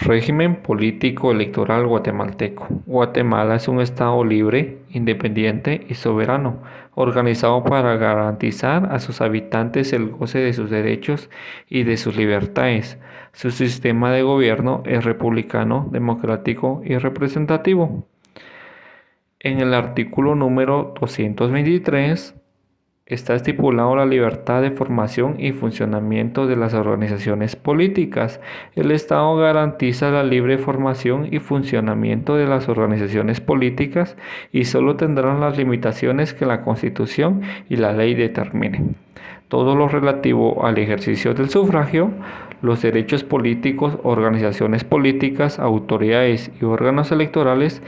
Régimen político electoral guatemalteco. Guatemala es un estado libre, independiente y soberano, organizado para garantizar a sus habitantes el goce de sus derechos y de sus libertades. Su sistema de gobierno es republicano, democrático y representativo. En el artículo número 223 está estipulado la libertad de formación y funcionamiento de las organizaciones políticas. El Estado garantiza la libre formación y funcionamiento de las organizaciones políticas y solo tendrán las limitaciones que la Constitución y la ley determinen. Todo lo relativo al ejercicio del sufragio, los derechos políticos, organizaciones políticas, autoridades y órganos electorales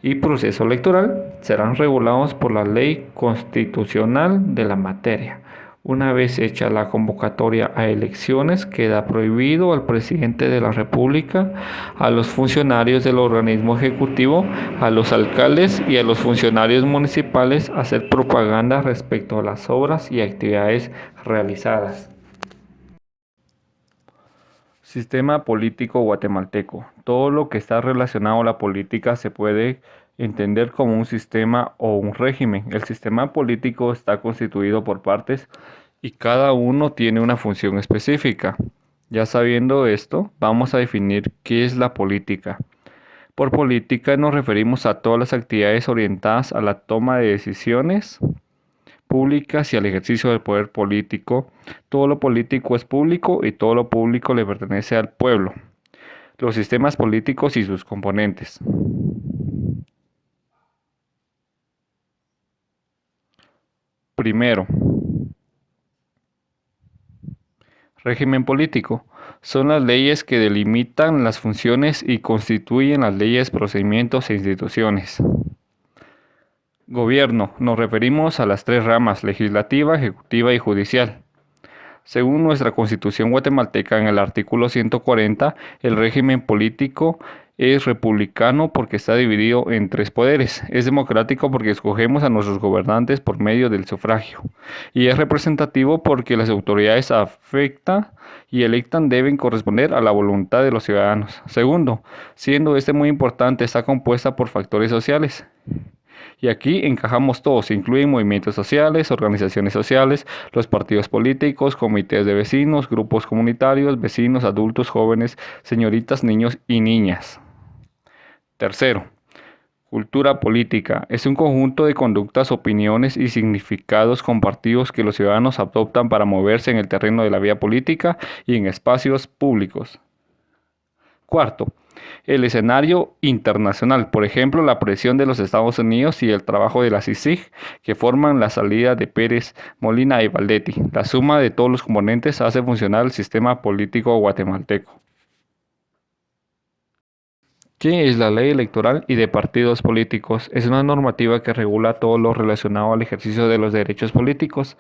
y proceso electoral serán regulados por la ley constitucional de la materia. Una vez hecha la convocatoria a elecciones, queda prohibido al presidente de la República, a los funcionarios del organismo ejecutivo, a los alcaldes y a los funcionarios municipales hacer propaganda respecto a las obras y actividades realizadas. Sistema político guatemalteco. Todo lo que está relacionado a la política se puede entender como un sistema o un régimen. El sistema político está constituido por partes y cada uno tiene una función específica. Ya sabiendo esto, vamos a definir qué es la política. Por política nos referimos a todas las actividades orientadas a la toma de decisiones públicas y al ejercicio del poder político. Todo lo político es público y todo lo público le pertenece al pueblo. Los sistemas políticos y sus componentes. Primero, régimen político. Son las leyes que delimitan las funciones y constituyen las leyes, procedimientos e instituciones. Gobierno. Nos referimos a las tres ramas: legislativa, ejecutiva y judicial. Según nuestra Constitución guatemalteca, en el artículo 140, el régimen político es republicano porque está dividido en tres poderes. Es democrático porque escogemos a nuestros gobernantes por medio del sufragio. Y es representativo porque las autoridades afecta y electan deben corresponder a la voluntad de los ciudadanos. Segundo, siendo este muy importante, está compuesta por factores sociales. Y aquí encajamos todos, incluyen movimientos sociales, organizaciones sociales, los partidos políticos, comités de vecinos, grupos comunitarios, vecinos, adultos, jóvenes, señoritas, niños y niñas. Tercero, cultura política. Es un conjunto de conductas, opiniones y significados compartidos que los ciudadanos adoptan para moverse en el terreno de la vida política y en espacios públicos. Cuarto, el escenario internacional, por ejemplo, la presión de los Estados Unidos y el trabajo de la CICIG, que forman la salida de Pérez, Molina y Valdetti. La suma de todos los componentes hace funcionar el sistema político guatemalteco. ¿Qué es la ley electoral y de partidos políticos? Es una normativa que regula todo lo relacionado al ejercicio de los derechos políticos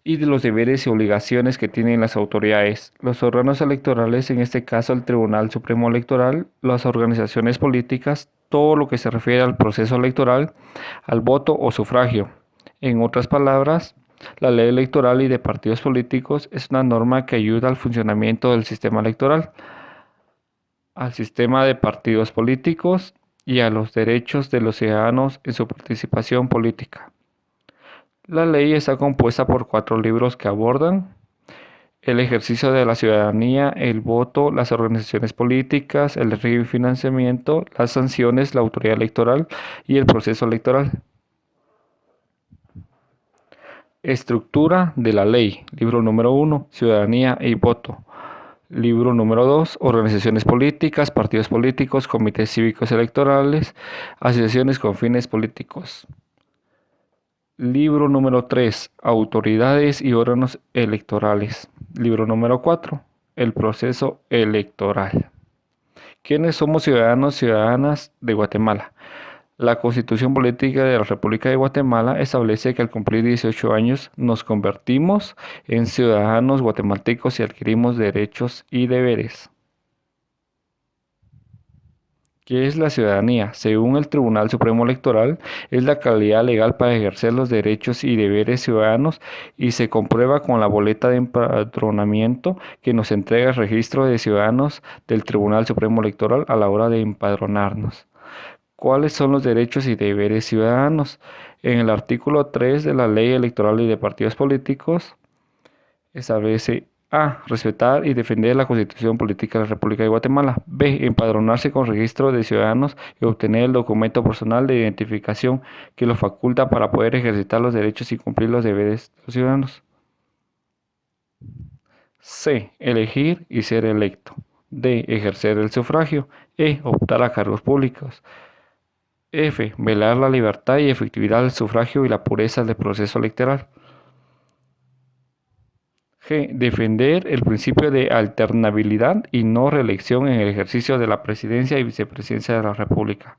y de los deberes y obligaciones que tienen las autoridades. Los órganos electorales, en este caso el Tribunal Supremo Electoral, las organizaciones políticas, todo lo que se refiere al proceso electoral, al voto o sufragio. En otras palabras, la ley electoral y de partidos políticos es una norma que ayuda al funcionamiento del sistema electoral, al sistema de partidos políticos y a los derechos de los ciudadanos en su participación política. La ley está compuesta por 4 libros que abordan el ejercicio de la ciudadanía, el voto, las organizaciones políticas, el régimen de financiamiento, las sanciones, la autoridad electoral y el proceso electoral. Estructura de la ley. Libro número 1, ciudadanía y voto. Libro número 2, organizaciones políticas, partidos políticos, comités cívicos electorales, asociaciones con fines políticos. Libro número 3, autoridades y órganos electorales. Libro número 4, el proceso electoral. ¿Quiénes somos ciudadanos y ciudadanas de Guatemala? La Constitución Política de la República de Guatemala establece que al cumplir 18 años nos convertimos en ciudadanos guatemaltecos y adquirimos derechos y deberes. ¿Qué es la ciudadanía? Según el Tribunal Supremo Electoral, es la calidad legal para ejercer los derechos y deberes ciudadanos y se comprueba con la boleta de empadronamiento que nos entrega el registro de ciudadanos del Tribunal Supremo Electoral a la hora de empadronarnos. ¿Cuáles son los derechos y deberes ciudadanos? En el artículo 3 de la Ley Electoral y de Partidos Políticos establece A. Respetar y defender la Constitución Política de la República de Guatemala. B. Empadronarse con registro de ciudadanos y obtener el documento personal de identificación que lo faculta para poder ejercitar los derechos y cumplir los deberes de los ciudadanos. C. Elegir y ser electo. D. Ejercer el sufragio. E. Optar a cargos públicos. F. Velar la libertad y efectividad del sufragio y la pureza del proceso electoral. G. Defender el principio de alternabilidad y no reelección en el ejercicio de la presidencia y vicepresidencia de la República.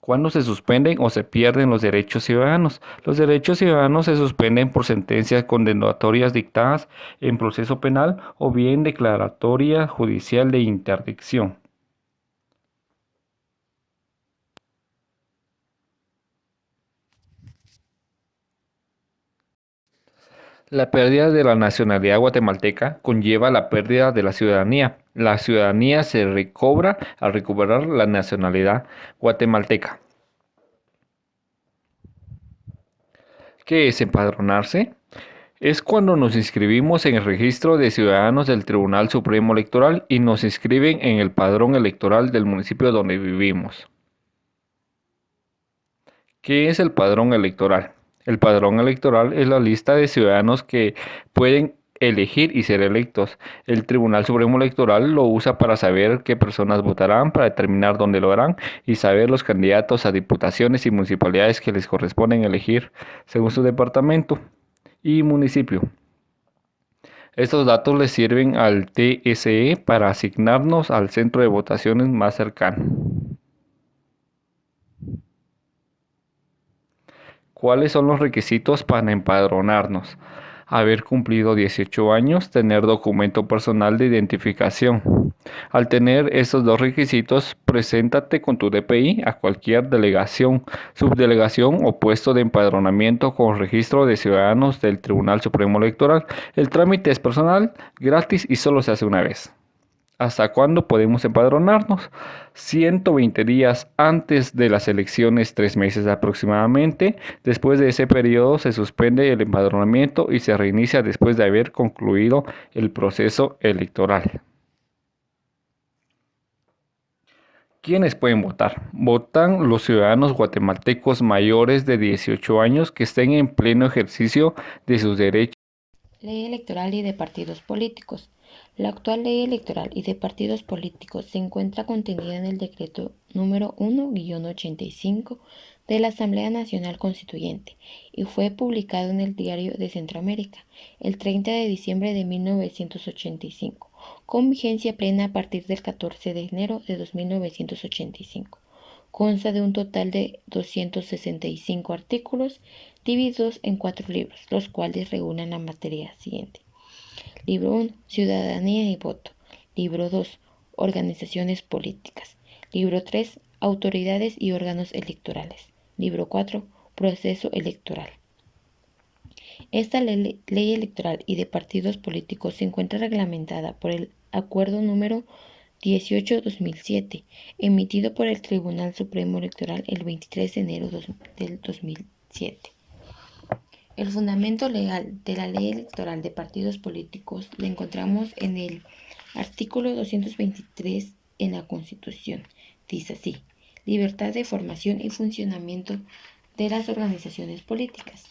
¿Cuándo se suspenden o se pierden los derechos ciudadanos? Los derechos ciudadanos se suspenden por sentencias condenatorias dictadas en proceso penal o bien declaratoria judicial de interdicción. La pérdida de la nacionalidad guatemalteca conlleva la pérdida de la ciudadanía. La ciudadanía se recobra al recuperar la nacionalidad guatemalteca. ¿Qué es empadronarse? Es cuando nos inscribimos en el registro de ciudadanos del Tribunal Supremo Electoral y nos inscriben en el padrón electoral del municipio donde vivimos. ¿Qué es el padrón electoral? El padrón electoral es la lista de ciudadanos que pueden elegir y ser electos. El Tribunal Supremo Electoral lo usa para saber qué personas votarán, para determinar dónde lo harán y saber los candidatos a diputaciones y municipalidades que les corresponden elegir según su departamento y municipio. Estos datos les sirven al TSE para asignarnos al centro de votaciones más cercano. ¿Cuáles son los requisitos para empadronarnos? Haber cumplido 18 años, tener documento personal de identificación. Al tener estos dos requisitos, preséntate con tu DPI a cualquier delegación, subdelegación o puesto de empadronamiento con registro de ciudadanos del Tribunal Supremo Electoral. El trámite es personal, gratis y solo se hace una vez. ¿Hasta cuándo podemos empadronarnos? 120 días antes de las elecciones, 3 meses aproximadamente. Después de ese periodo se suspende el empadronamiento y se reinicia después de haber concluido el proceso electoral. ¿Quiénes pueden votar? Votan los ciudadanos guatemaltecos mayores de 18 años que estén en pleno ejercicio de sus derechos. Ley electoral y de partidos políticos. La actual ley electoral y de partidos políticos se encuentra contenida en el decreto número 1-85 de la Asamblea Nacional Constituyente y fue publicado en el Diario de Centroamérica el 30 de diciembre de 1985, con vigencia plena a partir del 14 de enero de 1985. Consta de un total de 265 artículos divididos en 4 libros, los cuales regulan la materia siguiente. Libro 1. Ciudadanía y voto. Libro 2. Organizaciones políticas. Libro 3. Autoridades y órganos electorales. Libro 4. Proceso electoral. Esta ley electoral y de partidos políticos se encuentra reglamentada por el Acuerdo número 18-2007, emitido por el Tribunal Supremo Electoral el 23 de enero del 2007. El fundamento legal de la ley electoral de partidos políticos lo encontramos en el artículo 223 en la Constitución. Dice así: libertad de formación y funcionamiento de las organizaciones políticas.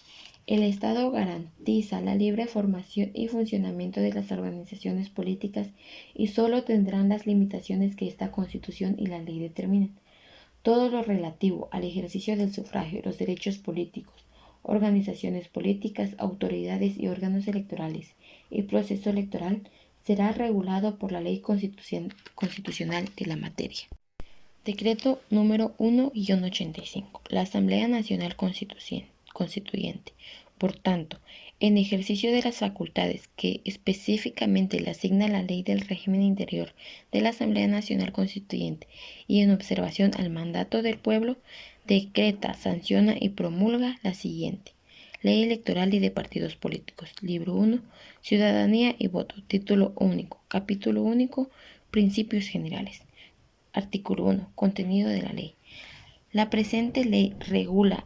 El Estado garantiza la libre formación y funcionamiento de las organizaciones políticas y solo tendrán las limitaciones que esta Constitución y la ley determinen. Todo lo relativo al ejercicio del sufragio, los derechos políticos, organizaciones políticas, autoridades y órganos electorales y proceso electoral será regulado por la Ley Constitucional de la materia. Decreto número 1-85. La Asamblea Nacional Constituyente. Por tanto, En ejercicio de las facultades que específicamente le asigna la Ley del Régimen Interior de la Asamblea Nacional Constituyente y en observación al mandato del pueblo, decreta, sanciona y promulga la siguiente: Ley Electoral y de Partidos Políticos. Libro 1. Ciudadanía y voto. Título único. Capítulo único. Principios generales. Artículo 1. Contenido de la ley. La presente ley regula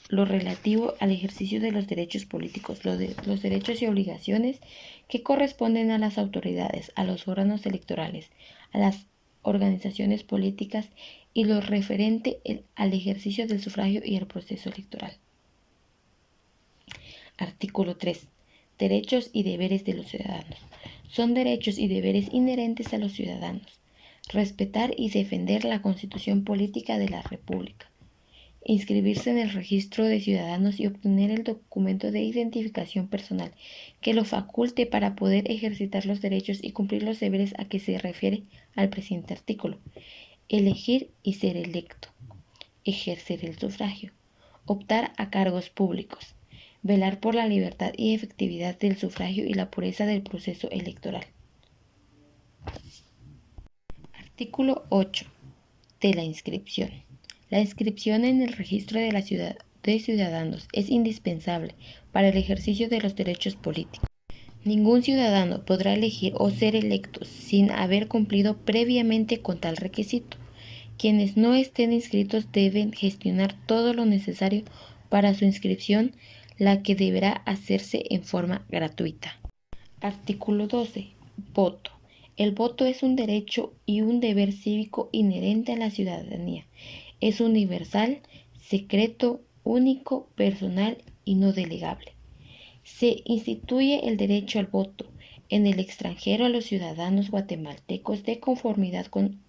lo relativo al ejercicio de los derechos políticos, los derechos y obligaciones que corresponden a las autoridades, a los órganos electorales, a las organizaciones políticas y lo referente al ejercicio del sufragio y al proceso electoral. Artículo 3. Derechos y deberes de los ciudadanos. Son derechos y deberes inherentes a los ciudadanos. Respetar y defender la Constitución Política de la República. Inscribirse en el registro de ciudadanos y obtener el documento de identificación personal que lo faculte para poder ejercitar los derechos y cumplir los deberes a que se refiere al presente artículo. Elegir y ser electo. Ejercer el sufragio. Optar a cargos públicos. Velar por la libertad y efectividad del sufragio y la pureza del proceso electoral. Artículo 8. De la inscripción. La inscripción en el registro de ciudadanos es indispensable para el ejercicio de los derechos políticos. Ningún ciudadano podrá elegir o ser electo sin haber cumplido previamente con tal requisito. Quienes no estén inscritos deben gestionar todo lo necesario para su inscripción, la que deberá hacerse en forma gratuita. Artículo 12. Voto. El voto es un derecho y un deber cívico inherente a la ciudadanía. Es universal, secreto, único, personal y no delegable. Se instituye el derecho al voto en el extranjero a los ciudadanos guatemaltecos de conformidad con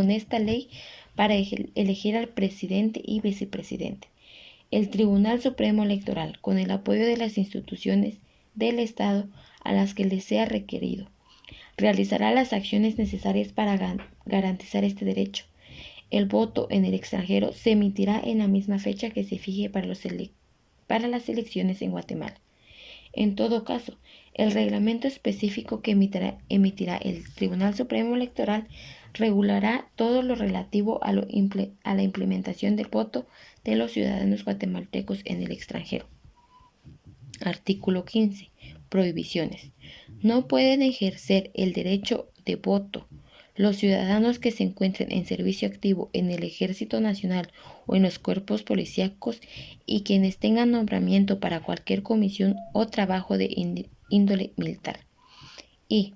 esta ley para elegir al presidente y vicepresidente. El Tribunal Supremo Electoral, con el apoyo de las instituciones del Estado a las que les sea requerido, realizará las acciones necesarias para garantizar este derecho. El voto en el extranjero se emitirá en la misma fecha que se fije para las elecciones en Guatemala. En todo caso, el reglamento específico que emitirá el Tribunal Supremo Electoral regulará todo lo relativo a la implementación del voto de los ciudadanos guatemaltecos en el extranjero. Artículo 15. Prohibiciones. No pueden ejercer el derecho de voto los ciudadanos que se encuentren en servicio activo en el Ejército Nacional o en los cuerpos policíacos y quienes tengan nombramiento para cualquier comisión o trabajo de índole militar. Y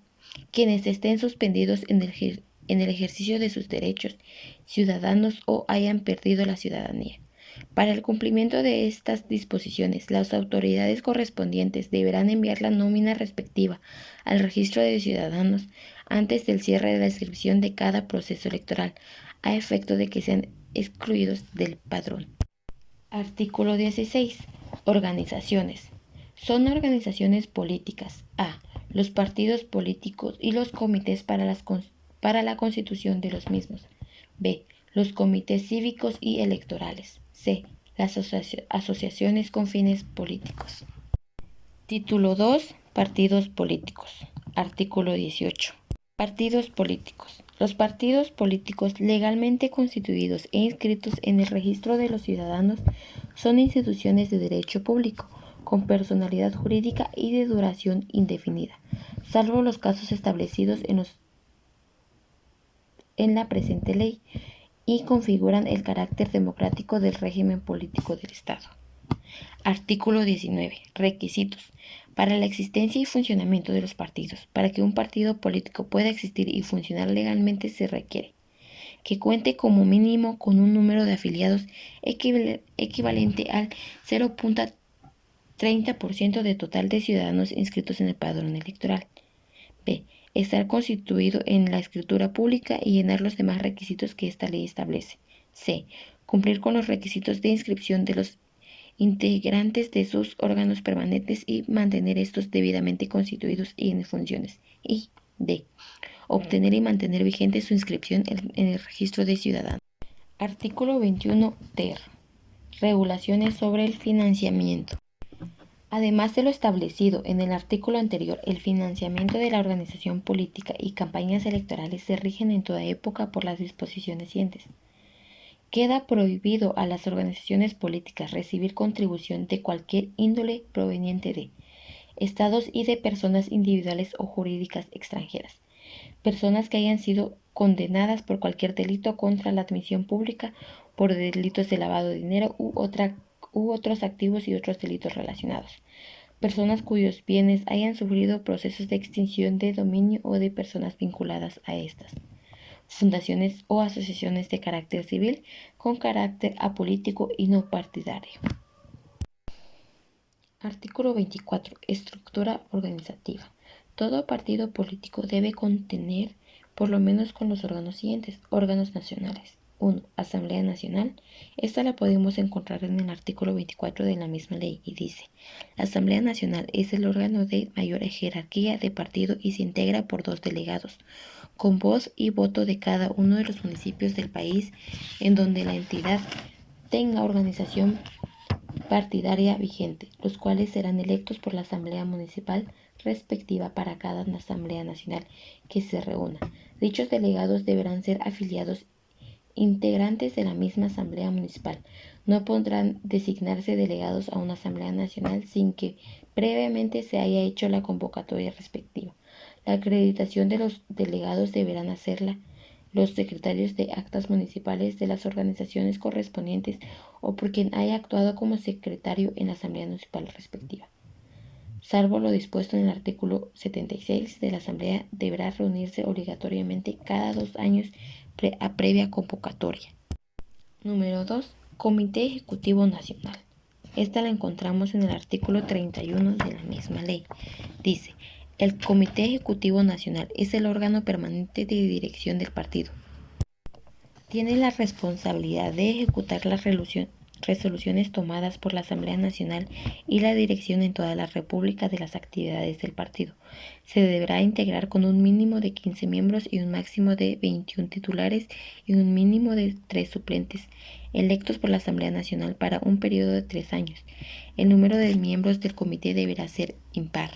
quienes estén suspendidos en el ejercicio de sus derechos ciudadanos o hayan perdido la ciudadanía. Para el cumplimiento de estas disposiciones, las autoridades correspondientes deberán enviar la nómina respectiva al registro de ciudadanos antes del cierre de la inscripción de cada proceso electoral, a efecto de que sean excluidos del padrón. Artículo 16. Organizaciones. Son organizaciones políticas: a. Los partidos políticos y los comités para la constitución de los mismos. b. Los comités cívicos y electorales. c. Las asociaciones con fines políticos. Título 2. Partidos políticos. Artículo 18. Partidos políticos. Los partidos políticos legalmente constituidos e inscritos en el registro de los ciudadanos son instituciones de derecho público, con personalidad jurídica y de duración indefinida, salvo los casos establecidos en la presente ley, y configuran el carácter democrático del régimen político del Estado. Artículo 19. Requisitos. Para la existencia y funcionamiento de los partidos. Para que un partido político pueda existir y funcionar legalmente se requiere que cuente como mínimo con un número de afiliados equivalente al 0.30% de total de ciudadanos inscritos en el padrón electoral. b. Estar constituido en la escritura pública y llenar los demás requisitos que esta ley establece. c. Cumplir con los requisitos de inscripción de los integrantes de sus órganos permanentes y mantener estos debidamente constituidos y en funciones. Y d. Obtener y mantener vigente su inscripción en el registro de ciudadanos. Artículo 21 ter. Regulaciones sobre el financiamiento. Además de lo establecido en el artículo anterior, el financiamiento de la organización política y campañas electorales se rigen en toda época por las disposiciones siguientes. Queda prohibido a las organizaciones políticas recibir contribución de cualquier índole proveniente de estados y de personas individuales o jurídicas extranjeras, personas que hayan sido condenadas por cualquier delito contra la admisión pública, por delitos de lavado de dinero u otros activos y otros delitos relacionados, personas cuyos bienes hayan sufrido procesos de extinción de dominio o de personas vinculadas a estas, fundaciones o asociaciones de carácter civil con carácter apolítico y no partidario. Artículo 24. Estructura organizativa. Todo partido político debe contener por lo menos con los órganos siguientes. Órganos nacionales. 1. Asamblea Nacional. Esta la podemos encontrar en el artículo 24 de la misma ley y dice: la Asamblea Nacional es el órgano de mayor jerarquía de partido y se integra por 2 delegados, con voz y voto de cada uno de los municipios del país en donde la entidad tenga organización partidaria vigente, los cuales serán electos por la Asamblea Municipal respectiva para cada Asamblea Nacional que se reúna. Dichos delegados deberán ser afiliados integrantes de la misma Asamblea Municipal. No podrán designarse delegados a una Asamblea Nacional sin que previamente se haya hecho la convocatoria respectiva. La acreditación de los delegados deberán hacerla los secretarios de actas municipales de las organizaciones correspondientes o por quien haya actuado como secretario en la Asamblea Municipal respectiva. Salvo lo dispuesto en el artículo 76 de la Asamblea, deberá reunirse obligatoriamente cada 2 años a previa convocatoria. Número 2. Comité Ejecutivo Nacional. Esta la encontramos en el artículo 31 de la misma ley. Dice: el Comité Ejecutivo Nacional es el órgano permanente de dirección del partido. Tiene la responsabilidad de ejecutar las resoluciones tomadas por la Asamblea Nacional y la dirección en toda la República de las actividades del partido. Se deberá integrar con un mínimo de 15 miembros y un máximo de 21 titulares y un mínimo de 3 suplentes, electos por la Asamblea Nacional para un periodo de 3 años. El número de miembros del comité deberá ser impar.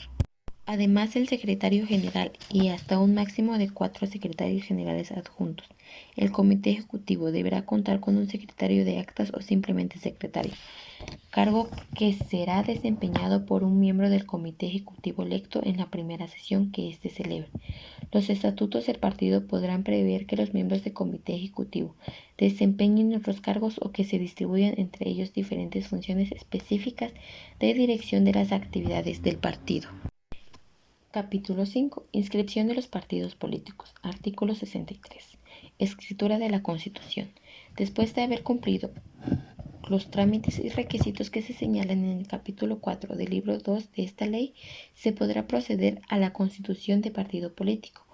Además, el secretario general y hasta un máximo de 4 secretarios generales adjuntos. El comité ejecutivo deberá contar con un secretario de actas o simplemente secretario, cargo que será desempeñado por un miembro del comité ejecutivo electo en la primera sesión que éste celebre. Los estatutos del partido podrán prever que los miembros del comité ejecutivo desempeñen otros cargos o que se distribuyan entre ellos diferentes funciones específicas de dirección de las actividades del partido. Capítulo 5. Inscripción de los partidos políticos. Artículo 63. Escritura de la Constitución. Después de haber cumplido los trámites y requisitos que se señalan en el capítulo 4 del libro 2 de esta ley, se podrá proceder a la constitución de partido político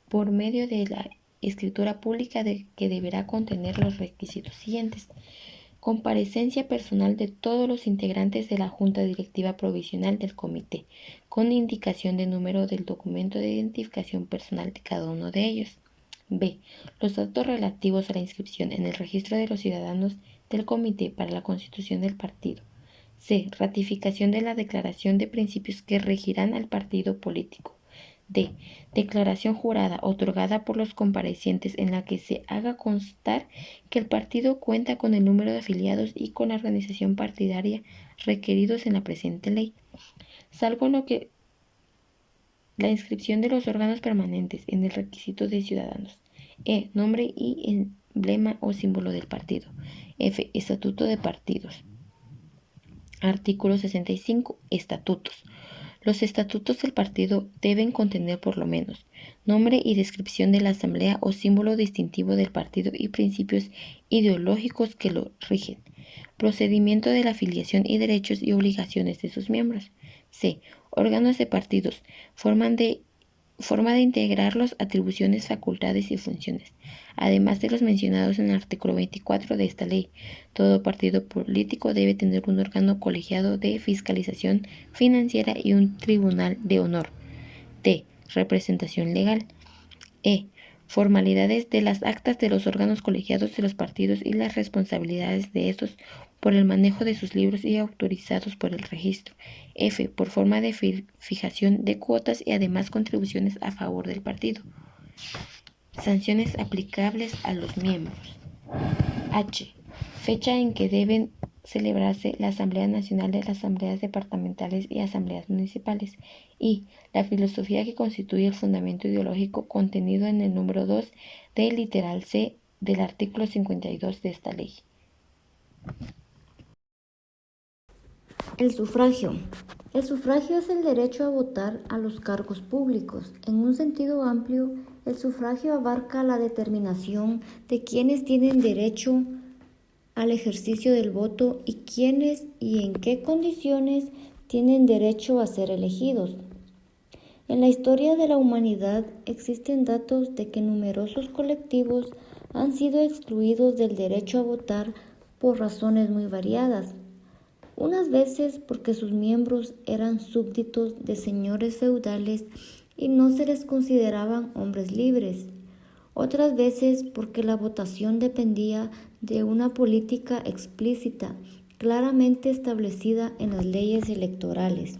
por medio de la escritura pública que deberá contener los requisitos siguientes: comparecencia personal de todos los integrantes de la Junta Directiva Provisional del Comité, con indicación de número del documento de identificación personal de cada uno de ellos. B. Los datos relativos a la inscripción en el registro de los ciudadanos del Comité para la constitución del partido. C. Ratificación de la declaración de principios que regirán al partido político. D. Declaración jurada otorgada por los comparecientes en la que se haga constar que el partido cuenta con el número de afiliados y con la organización partidaria requeridos en la presente ley, salvo lo que la inscripción de los órganos permanentes en el requisito de ciudadanos. E. Nombre y emblema o símbolo del partido. F. Estatuto de partidos. Artículo 65. Estatutos. Los estatutos del partido deben contener por lo menos nombre y descripción de la asamblea o símbolo distintivo del partido y principios ideológicos que lo rigen, procedimiento de la afiliación y derechos y obligaciones de sus miembros. C. Órganos de partidos, forma de integrarlos, atribuciones, facultades y funciones. Además de los mencionados en el artículo 24 de esta ley, todo partido político debe tener un órgano colegiado de fiscalización financiera y un tribunal de honor. D. Representación legal. E. Formalidades de las actas de los órganos colegiados de los partidos y las responsabilidades de estos por el manejo de sus libros y autorizados por el registro. F, por forma de fijación de cuotas y además contribuciones a favor del partido. Sanciones aplicables a los miembros. H, fecha en que deben celebrarse la Asamblea Nacional de las Asambleas Departamentales y Asambleas Municipales. Y la filosofía que constituye el fundamento ideológico contenido en el número 2 del literal C del artículo 52 de esta ley. El sufragio. El sufragio es el derecho a votar a los cargos públicos. En un sentido amplio, el sufragio abarca la determinación de quienes tienen derecho al ejercicio del voto y quiénes y en qué condiciones tienen derecho a ser elegidos. En la historia de la humanidad existen datos de que numerosos colectivos han sido excluidos del derecho a votar por razones muy variadas. Unas veces porque sus miembros eran súbditos de señores feudales y no se les consideraban hombres libres. Otras veces porque la votación dependía de una política explícita, claramente establecida en las leyes electorales.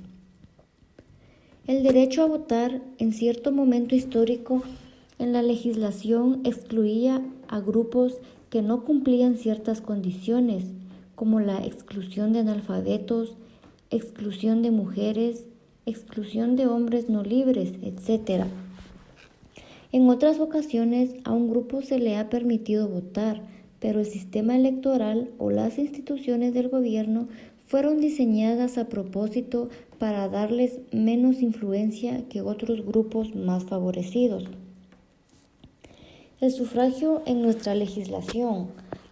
El derecho a votar en cierto momento histórico en la legislación excluía a grupos que no cumplían ciertas condiciones, como la exclusión de analfabetos, exclusión de mujeres, exclusión de hombres no libres, etc. En otras ocasiones a un grupo se le ha permitido votar, pero el sistema electoral o las instituciones del gobierno fueron diseñadas a propósito para darles menos influencia que otros grupos más favorecidos. El sufragio en nuestra legislación.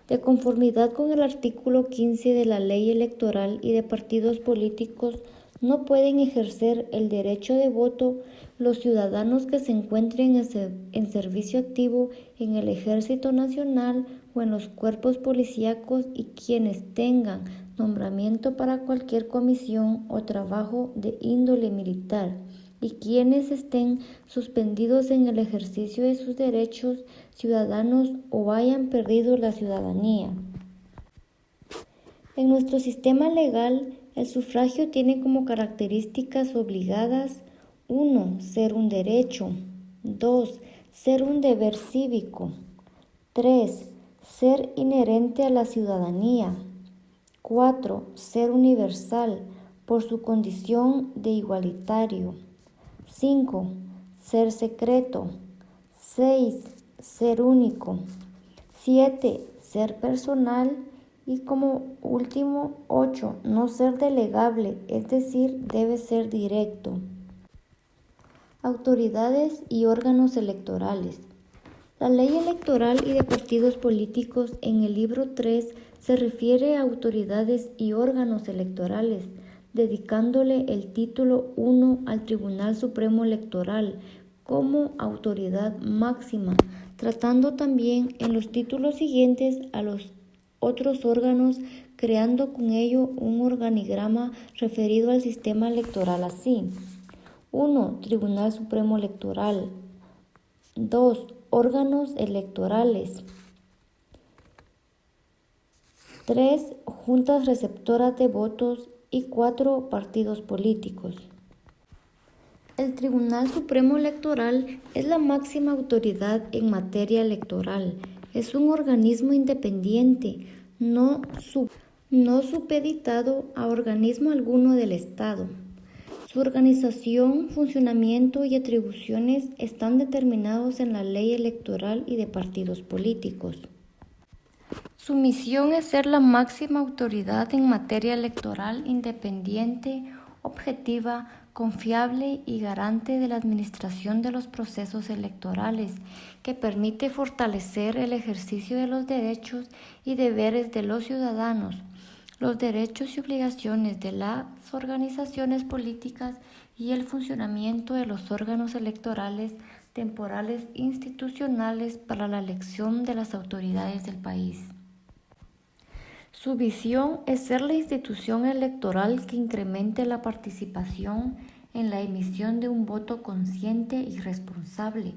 De conformidad con el artículo 15 de la Ley Electoral y de Partidos Políticos, no pueden ejercer el derecho de voto los ciudadanos que se encuentren en servicio activo en el Ejército Nacional o en los cuerpos policíacos y quienes tengan nombramiento para cualquier comisión o trabajo de índole militar, y quienes estén suspendidos en el ejercicio de sus derechos ciudadanos o hayan perdido la ciudadanía. En nuestro sistema legal, el sufragio tiene como características obligadas: 1. Ser un derecho. 2. Ser un deber cívico. 3. Ser inherente a la ciudadanía. 4. Ser universal por su condición de igualitario. 5. Ser secreto. 6. Ser único. 7. Ser personal. Y como último, 8. No ser delegable, es decir, debe ser directo. Autoridades y órganos electorales. La Ley Electoral y de Partidos Políticos en el libro 3 se refiere a autoridades y órganos electorales, dedicándole el título 1 al Tribunal Supremo Electoral como autoridad máxima, tratando también en los títulos siguientes a los otros órganos, creando con ello un organigrama referido al sistema electoral así: 1. Tribunal Supremo Electoral. 2. Órganos electorales. 3. Juntas receptoras de votos. Y 4. Partidos políticos. El Tribunal Supremo Electoral es la máxima autoridad en materia electoral. Es un organismo independiente, no supeditado a organismo alguno del Estado. Su organización, funcionamiento y atribuciones están determinados en la Ley Electoral y de Partidos Políticos. Su misión es ser la máxima autoridad en materia electoral, independiente, objetiva, confiable y garante de la administración de los procesos electorales, que permite fortalecer el ejercicio de los derechos y deberes de los ciudadanos, los derechos y obligaciones de las organizaciones políticas y el funcionamiento de los órganos electorales temporales institucionales para la elección de las autoridades del país. Su visión es ser la institución electoral que incremente la participación en la emisión de un voto consciente y responsable,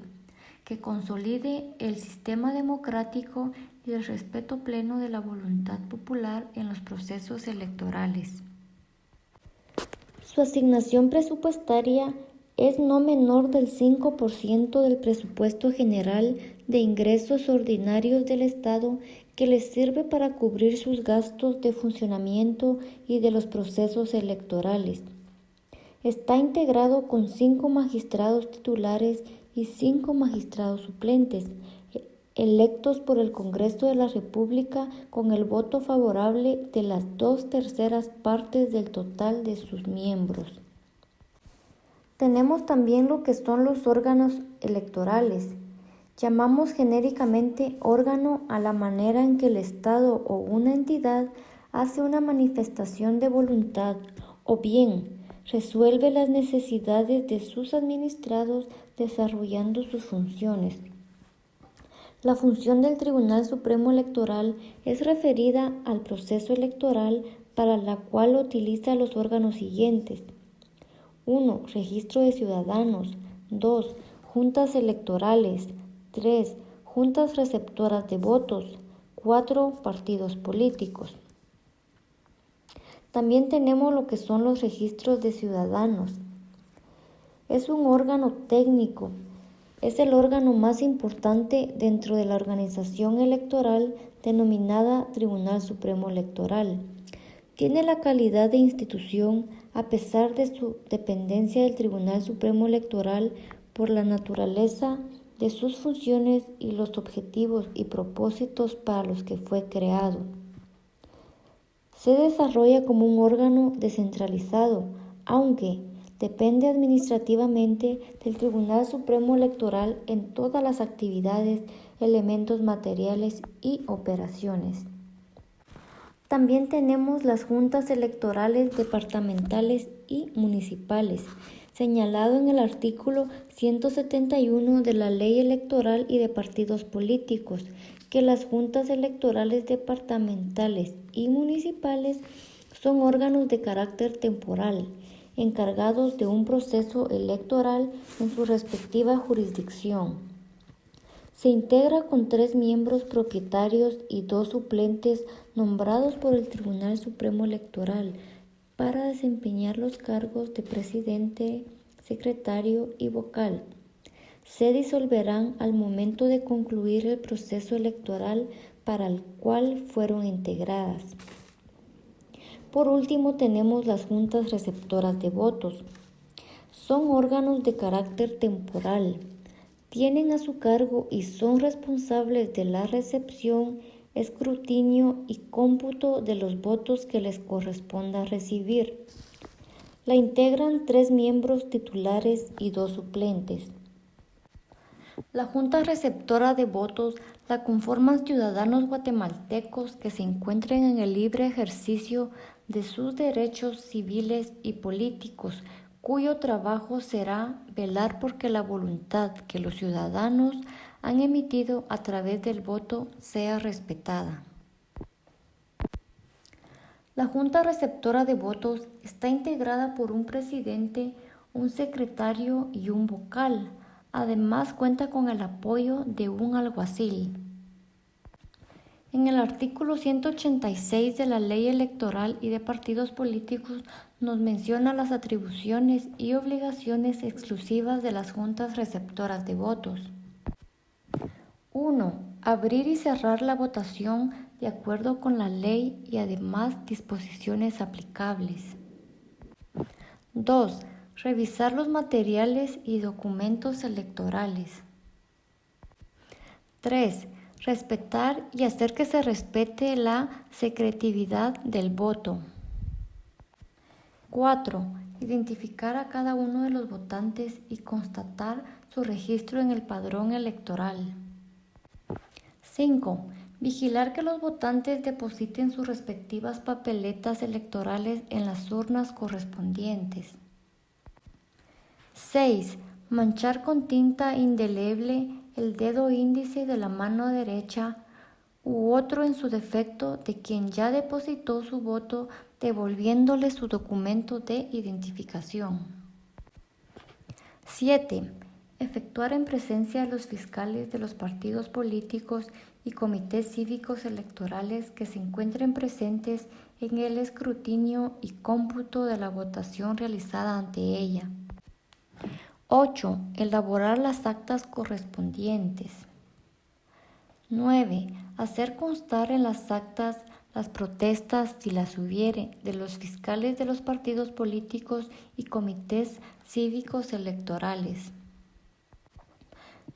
que consolide el sistema democrático y el respeto pleno de la voluntad popular en los procesos electorales. Su asignación presupuestaria es no menor del 5% del presupuesto general de ingresos ordinarios del Estado, que les sirve para cubrir sus gastos de funcionamiento y de los procesos electorales. Está integrado con 5 magistrados titulares y 5 magistrados suplentes, electos por el Congreso de la República con el voto favorable de las 2/3 partes del total de sus miembros. Tenemos también lo que son los órganos electorales. Llamamos genéricamente órgano a la manera en que el Estado o una entidad hace una manifestación de voluntad o bien resuelve las necesidades de sus administrados desarrollando sus funciones. La función del Tribunal Supremo Electoral es referida al proceso electoral, para la cual utiliza los órganos siguientes: 1. Registro de ciudadanos. 2. Juntas electorales. 3. Juntas receptoras de votos. 4. Partidos políticos. También tenemos lo que son los registros de ciudadanos. Es un órgano técnico. Es el órgano más importante dentro de la organización electoral denominada Tribunal Supremo Electoral. Tiene la calidad de institución a pesar de su dependencia del Tribunal Supremo Electoral por la naturaleza de sus funciones y los objetivos y propósitos para los que fue creado. Se desarrolla como un órgano descentralizado, aunque depende administrativamente del Tribunal Supremo Electoral en todas las actividades, elementos materiales y operaciones. También tenemos las juntas electorales departamentales y municipales, señalado en el artículo 171 de la Ley Electoral y de Partidos Políticos, que las juntas electorales departamentales y municipales son órganos de carácter temporal, encargados de un proceso electoral en su respectiva jurisdicción. Se integra con 3 miembros propietarios y 2 suplentes nombrados por el Tribunal Supremo Electoral para desempeñar los cargos de presidente, secretario y vocal. Se disolverán al momento de concluir el proceso electoral para el cual fueron integradas. Por último, tenemos las juntas receptoras de votos. Son órganos de carácter temporal. Tienen a su cargo y son responsables de la recepción, escrutinio y cómputo de los votos que les corresponda recibir. La integran 3 miembros titulares y 2 suplentes. La Junta Receptora de Votos la conforman ciudadanos guatemaltecos que se encuentren en el libre ejercicio de sus derechos civiles y políticos, cuyo trabajo será velar porque la voluntad que los ciudadanos han emitido a través del voto sea respetada. La Junta Receptora de Votos está integrada por un presidente, un secretario y un vocal. Además, cuenta con el apoyo de un alguacil. En el artículo 186 de la Ley Electoral y de Partidos Políticos nos menciona las atribuciones y obligaciones exclusivas de las juntas receptoras de votos. 1. Abrir y cerrar la votación de acuerdo con la ley y además disposiciones aplicables. 2. Revisar los materiales y documentos electorales. 3. Respetar y hacer que se respete la secretividad del voto. 4. Identificar a cada uno de los votantes y constatar su registro en el padrón electoral. 5. Vigilar que los votantes depositen sus respectivas papeletas electorales en las urnas correspondientes. 6. Manchar con tinta indeleble el dedo índice de la mano derecha u otro en su defecto de quien ya depositó su voto, devolviéndole su documento de identificación. 7. efectuar en presencia de los fiscales de los partidos políticos y comités cívicos electorales que se encuentren presentes en el escrutinio y cómputo de la votación realizada ante ella. 8. Elaborar las actas correspondientes. 9. Hacer constar en las actas las protestas, si las hubiere, de los fiscales de los partidos políticos y comités cívicos electorales.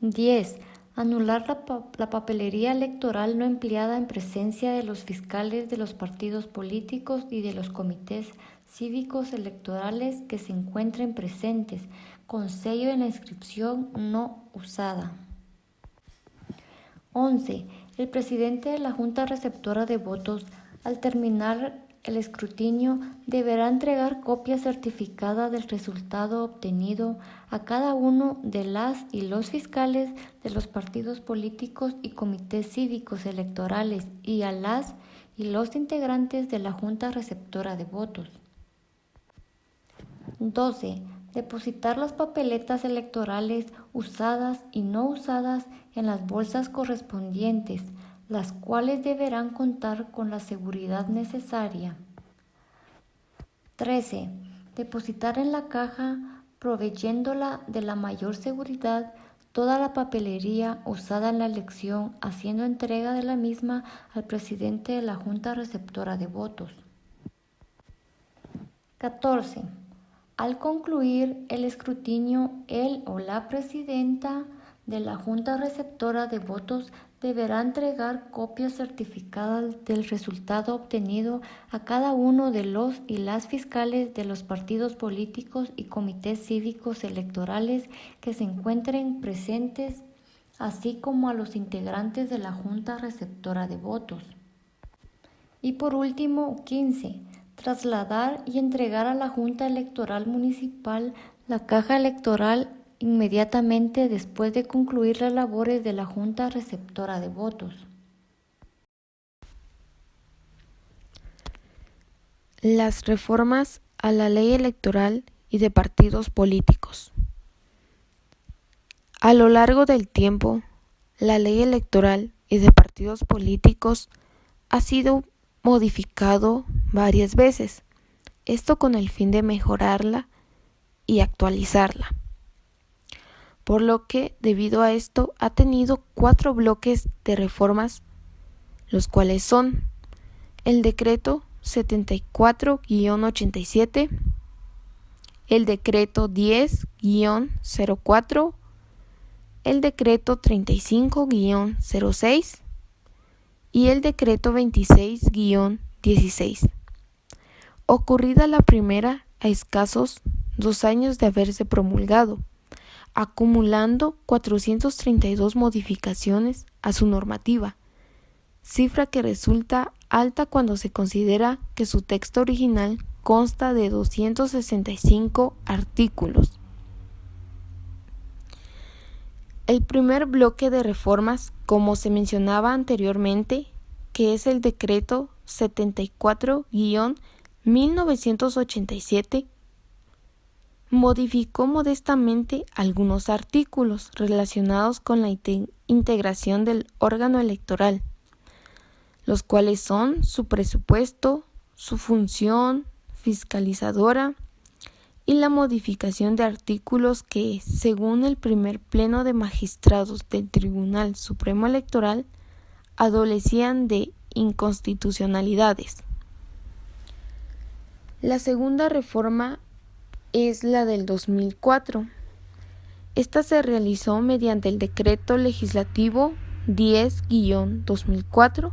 10. Anular la papelería electoral no empleada en presencia de los fiscales de los partidos políticos y de los comités cívicos electorales que se encuentren presentes, con sello en la inscripción no usada. 11. El presidente de la Junta Receptora de Votos, al terminar el escrutinio, deberá entregar copia certificada del resultado obtenido a cada uno de las y los fiscales de los partidos políticos y comités cívicos electorales y a las y los integrantes de la Junta Receptora de Votos. 12. Depositar las papeletas electorales usadas y no usadas en las bolsas correspondientes, las cuales deberán contar con la seguridad necesaria. 13. Depositar en la caja, proveyéndola de la mayor seguridad, toda la papelería usada en la elección, haciendo entrega de la misma al presidente de la Junta Receptora de Votos. 14. Al concluir el escrutinio, el o la presidenta de la Junta Receptora de Votos deberá entregar copias certificadas del resultado obtenido a cada uno de los y las fiscales de los partidos políticos y comités cívicos electorales que se encuentren presentes, así como a los integrantes de la Junta Receptora de Votos. Y por último, 15. Trasladar y entregar a la Junta Electoral Municipal la caja electoral inmediatamente después de concluir las labores de la Junta Receptora de Votos. Las reformas a la ley electoral y de partidos políticos. A lo largo del tiempo, la ley electoral y de partidos políticos ha sido modificado varias veces, esto con el fin de mejorarla y actualizarla. Por lo que, debido a esto, ha tenido 4 bloques de reformas, los cuales son el decreto 74-87, el decreto 10-04, el decreto 35-06 y el decreto 26-16. Ocurrida la primera a escasos 2 años de haberse promulgado, acumulando 432 modificaciones a su normativa, cifra que resulta alta cuando se considera que su texto original consta de 265 artículos. El primer bloque de reformas, como se mencionaba anteriormente, que es el decreto 74-1987, modificó modestamente algunos artículos relacionados con la integración del órgano electoral, los cuales son su presupuesto, su función fiscalizadora y la modificación de artículos que, según el primer pleno de magistrados del Tribunal Supremo Electoral, adolecían de inconstitucionalidades. La segunda reforma es la del 2004. Esta se realizó mediante el Decreto Legislativo 10-2004,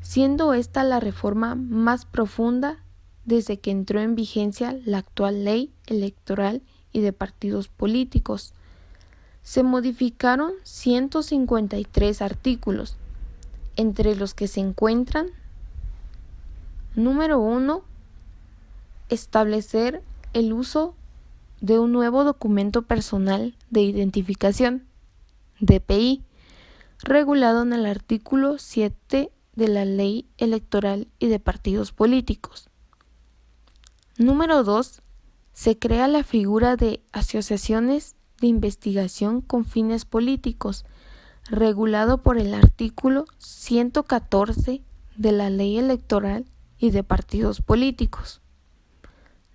siendo esta la reforma más profunda desde que entró en vigencia la actual ley electoral y de partidos políticos. Se modificaron 153 artículos, entre los que se encuentran: número 1. Establecer el uso de un nuevo documento personal de identificación, DPI, regulado en el artículo 7 de la Ley Electoral y de Partidos Políticos. Número 2. Se crea la figura de asociaciones de investigación con fines políticos, regulado por el artículo 114 de la Ley Electoral y de Partidos Políticos.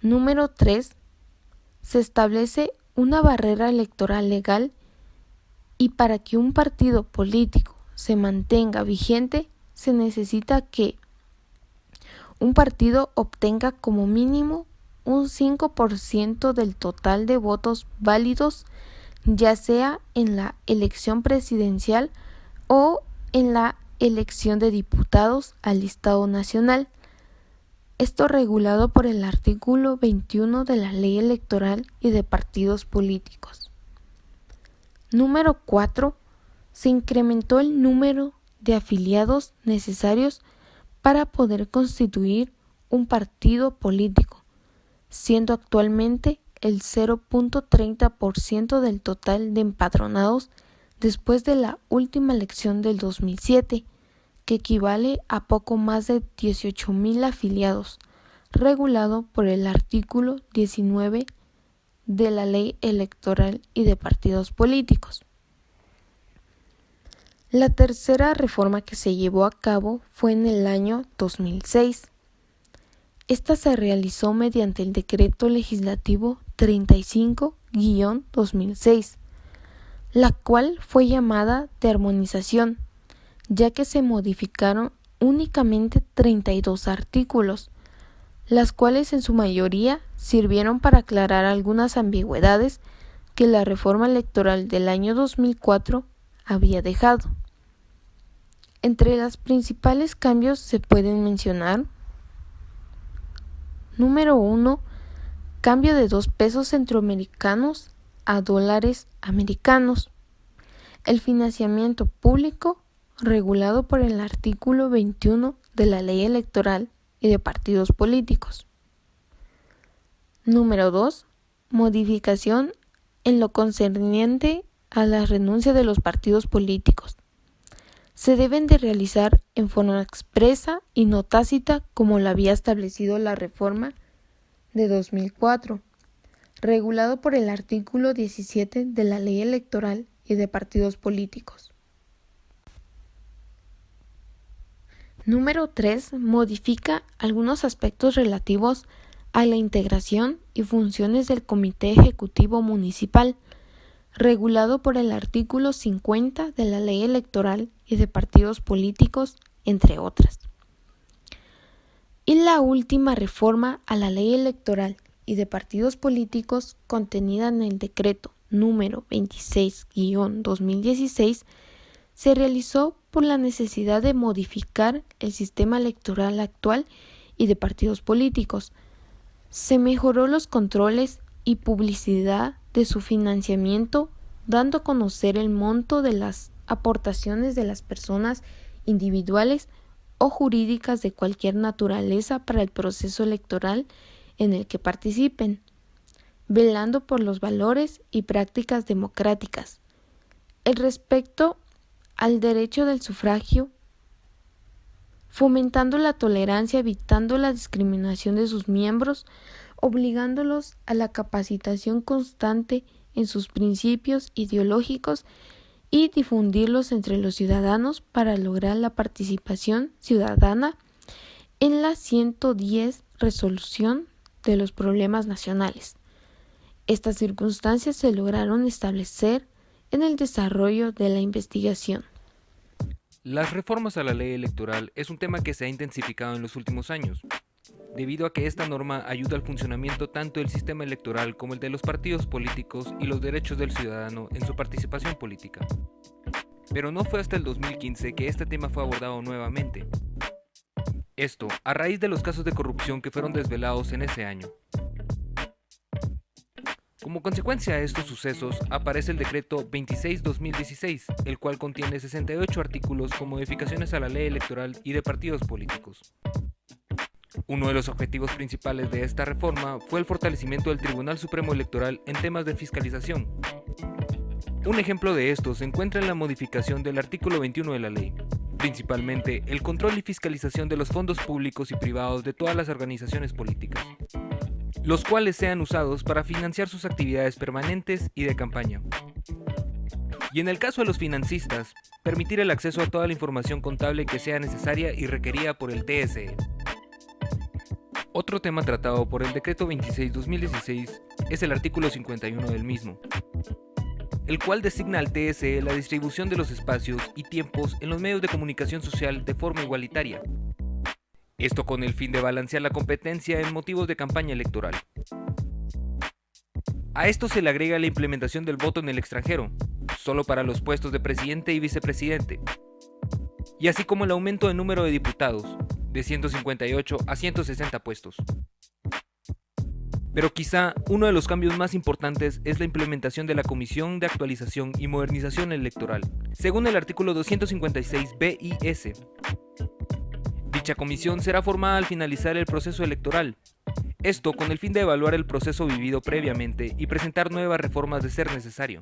Número 3. Se establece una barrera electoral legal y para que un partido político se mantenga vigente se necesita que un partido obtenga como mínimo un 5% del total de votos válidos, ya sea en la elección presidencial o en la elección de diputados al Estado Nacional. Esto regulado por el artículo 21 de la Ley Electoral y de Partidos Políticos. Número 4. Se incrementó el número de afiliados necesarios para poder constituir un partido político, siendo actualmente el 0.30% del total de empadronados después de la última elección del 2007, que equivale a poco más de 18,000 afiliados, regulado por el artículo 19 de la Ley Electoral y de Partidos Políticos. La tercera reforma que se llevó a cabo fue en el año 2006. Esta se realizó mediante el Decreto Legislativo 35-2006, la cual fue llamada de armonización, ya que se modificaron únicamente 32 artículos, las cuales en su mayoría sirvieron para aclarar algunas ambigüedades que la reforma electoral del año 2004 había dejado. Entre los principales cambios se pueden mencionar: número 1. Cambio de 2 pesos centroamericanos a dólares americanos. El financiamiento público regulado por el artículo 21 de la Ley Electoral y de Partidos Políticos. Número 2. Modificación en lo concerniente a la renuncia de los partidos políticos. Se deben de realizar en forma expresa y no tácita como lo había establecido la reforma de 2004, regulado por el artículo 17 de la Ley Electoral y de Partidos Políticos. Número 3. Modifica algunos aspectos relativos a la integración y funciones del Comité Ejecutivo Municipal, regulado por el artículo 50 de la Ley Electoral y de Partidos Políticos, entre otras. Y la última reforma a la Ley Electoral y de Partidos Políticos, contenida en el decreto número 26-2016, se realizó por la necesidad de modificar el sistema electoral actual y de partidos políticos. Se mejoró los controles y publicidad de su financiamiento, dando a conocer el monto de las aportaciones de las personas individuales o jurídicas de cualquier naturaleza para el proceso electoral en el que participen, velando por los valores y prácticas democráticas. El respecto al derecho del sufragio, fomentando la tolerancia, evitando la discriminación de sus miembros, obligándolos a la capacitación constante en sus principios ideológicos y difundirlos entre los ciudadanos para lograr la participación ciudadana en la 110 resolución de los problemas nacionales. Estas circunstancias se lograron establecer en el desarrollo de la investigación. Las reformas a la ley electoral es un tema que se ha intensificado en los últimos años, debido a que esta norma ayuda al funcionamiento tanto del sistema electoral como el de los partidos políticos y los derechos del ciudadano en su participación política. Pero no fue hasta el 2015 que este tema fue abordado nuevamente. Esto a raíz de los casos de corrupción que fueron desvelados en ese año. Como consecuencia de estos sucesos, aparece el decreto 26-2016, el cual contiene 68 artículos con modificaciones a la ley electoral y de partidos políticos. Uno de los objetivos principales de esta reforma fue el fortalecimiento del Tribunal Supremo Electoral en temas de fiscalización. Un ejemplo de esto se encuentra en la modificación del artículo 21 de la ley, principalmente el control y fiscalización de los fondos públicos y privados de todas las organizaciones políticas. los cuales sean usados para financiar sus actividades permanentes y de campaña. Y en el caso de los financistas, permitir el acceso a toda la información contable que sea necesaria y requerida por el TSE. Otro tema tratado por el Decreto 26/2016 es el artículo 51 del mismo, el cual designa al TSE la distribución de los espacios y tiempos en los medios de comunicación social de forma igualitaria. Esto con el fin de balancear la competencia en motivos de campaña electoral. A esto se le agrega la implementación del voto en el extranjero, solo para los puestos de presidente y vicepresidente, y así como el aumento del número de diputados, de 158 a 160 puestos. Pero quizá uno de los cambios más importantes es la implementación de la Comisión de Actualización y Modernización Electoral, según el artículo 256 bis. Dicha comisión será formada al finalizar el proceso electoral, esto con el fin de evaluar el proceso vivido previamente y presentar nuevas reformas de ser necesario.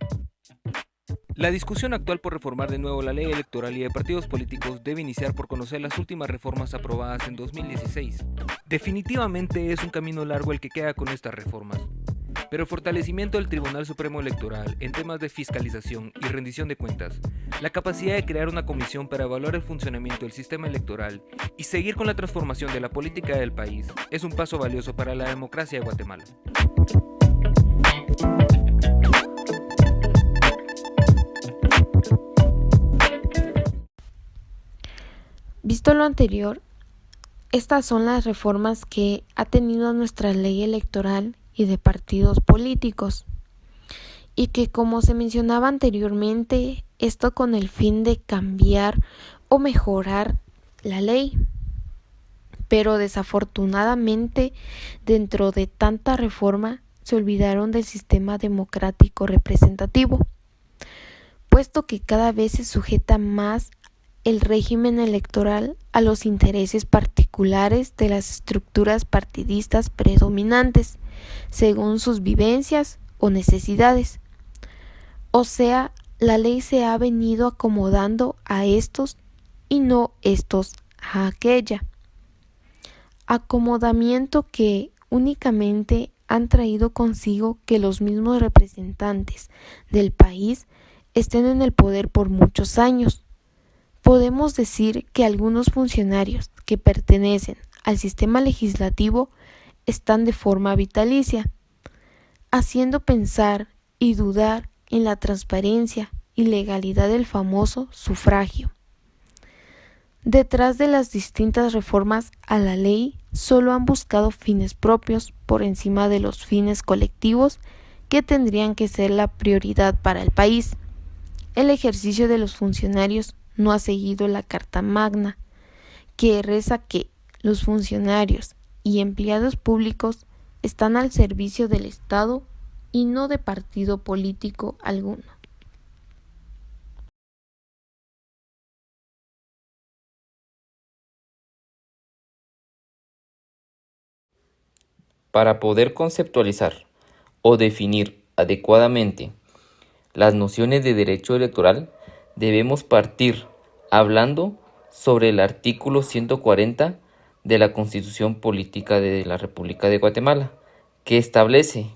La discusión actual por reformar de nuevo la ley electoral y de partidos políticos debe iniciar por conocer las últimas reformas aprobadas en 2016. Definitivamente es un camino largo el que queda con estas reformas, pero el fortalecimiento del Tribunal Supremo Electoral en temas de fiscalización y rendición de cuentas, la capacidad de crear una comisión para evaluar el funcionamiento del sistema electoral y seguir con la transformación de la política del país es un paso valioso para la democracia de Guatemala. Visto lo anterior, estas son las reformas que ha tenido nuestra ley electoral y de partidos políticos, y que, como se mencionaba anteriormente, esto con el fin de cambiar o mejorar la ley. Pero desafortunadamente, dentro de tanta reforma, se olvidaron del sistema democrático representativo, puesto que cada vez se sujeta más el régimen electoral a los intereses particulares de las estructuras partidistas predominantes, según sus vivencias o necesidades. O sea, la ley se ha venido acomodando a estos y no estos a aquella. Acomodamiento que únicamente han traído consigo que los mismos representantes del país estén en el poder por muchos años. Podemos decir que algunos funcionarios que pertenecen al sistema legislativo están de forma vitalicia, haciendo pensar y dudar en la transparencia y legalidad del famoso sufragio. Detrás de las distintas reformas a la ley, solo han buscado fines propios por encima de los fines colectivos que tendrían que ser la prioridad para el país. El ejercicio de los funcionarios no ha seguido la Carta Magna, que reza que los funcionarios y empleados públicos están al servicio del Estado y no de partido político alguno. Para poder conceptualizar o definir adecuadamente las nociones de derecho electoral, debemos partir hablando sobre el artículo 140 de la Constitución Política de la República de Guatemala, que establece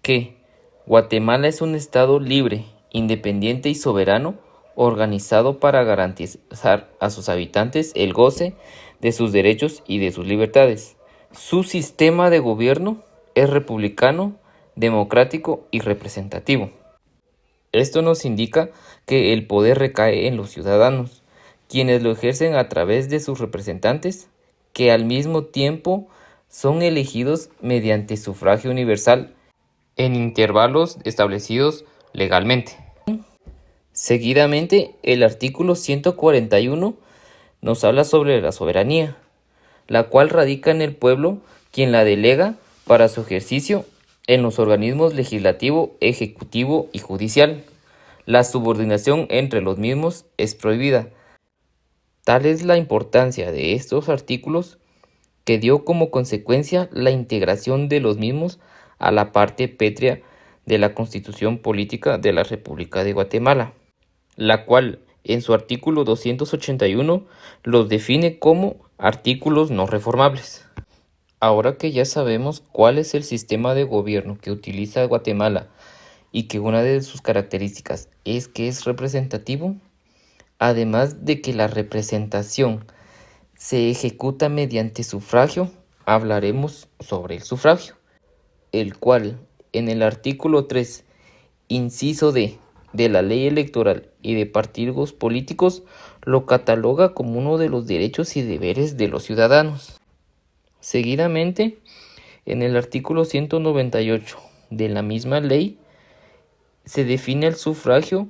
que Guatemala es un Estado libre, independiente y soberano, organizado para garantizar a sus habitantes el goce de sus derechos y de sus libertades. Su sistema de gobierno es republicano, democrático y representativo. Esto nos indica que el poder recae en los ciudadanos, quienes lo ejercen a través de sus representantes, que al mismo tiempo son elegidos mediante sufragio universal en intervalos establecidos legalmente. Seguidamente, el artículo 141 nos habla sobre la soberanía, la cual radica en el pueblo, quien la delega para su ejercicio en los organismos legislativo, ejecutivo y judicial. La subordinación entre los mismos es prohibida. Tal es la importancia de estos artículos que dio como consecuencia la integración de los mismos a la parte pétrea de la Constitución Política de la República de Guatemala, la cual en su artículo 281 los define como artículos no reformables. Ahora que ya sabemos cuál es el sistema de gobierno que utiliza Guatemala y que una de sus características es que es representativo, además de que la representación se ejecuta mediante sufragio, hablaremos sobre el sufragio, el cual en el artículo 3, inciso D, de la Ley Electoral y de Partidos Políticos lo cataloga como uno de los derechos y deberes de los ciudadanos. Seguidamente, en el artículo 198 de la misma ley, se define el sufragio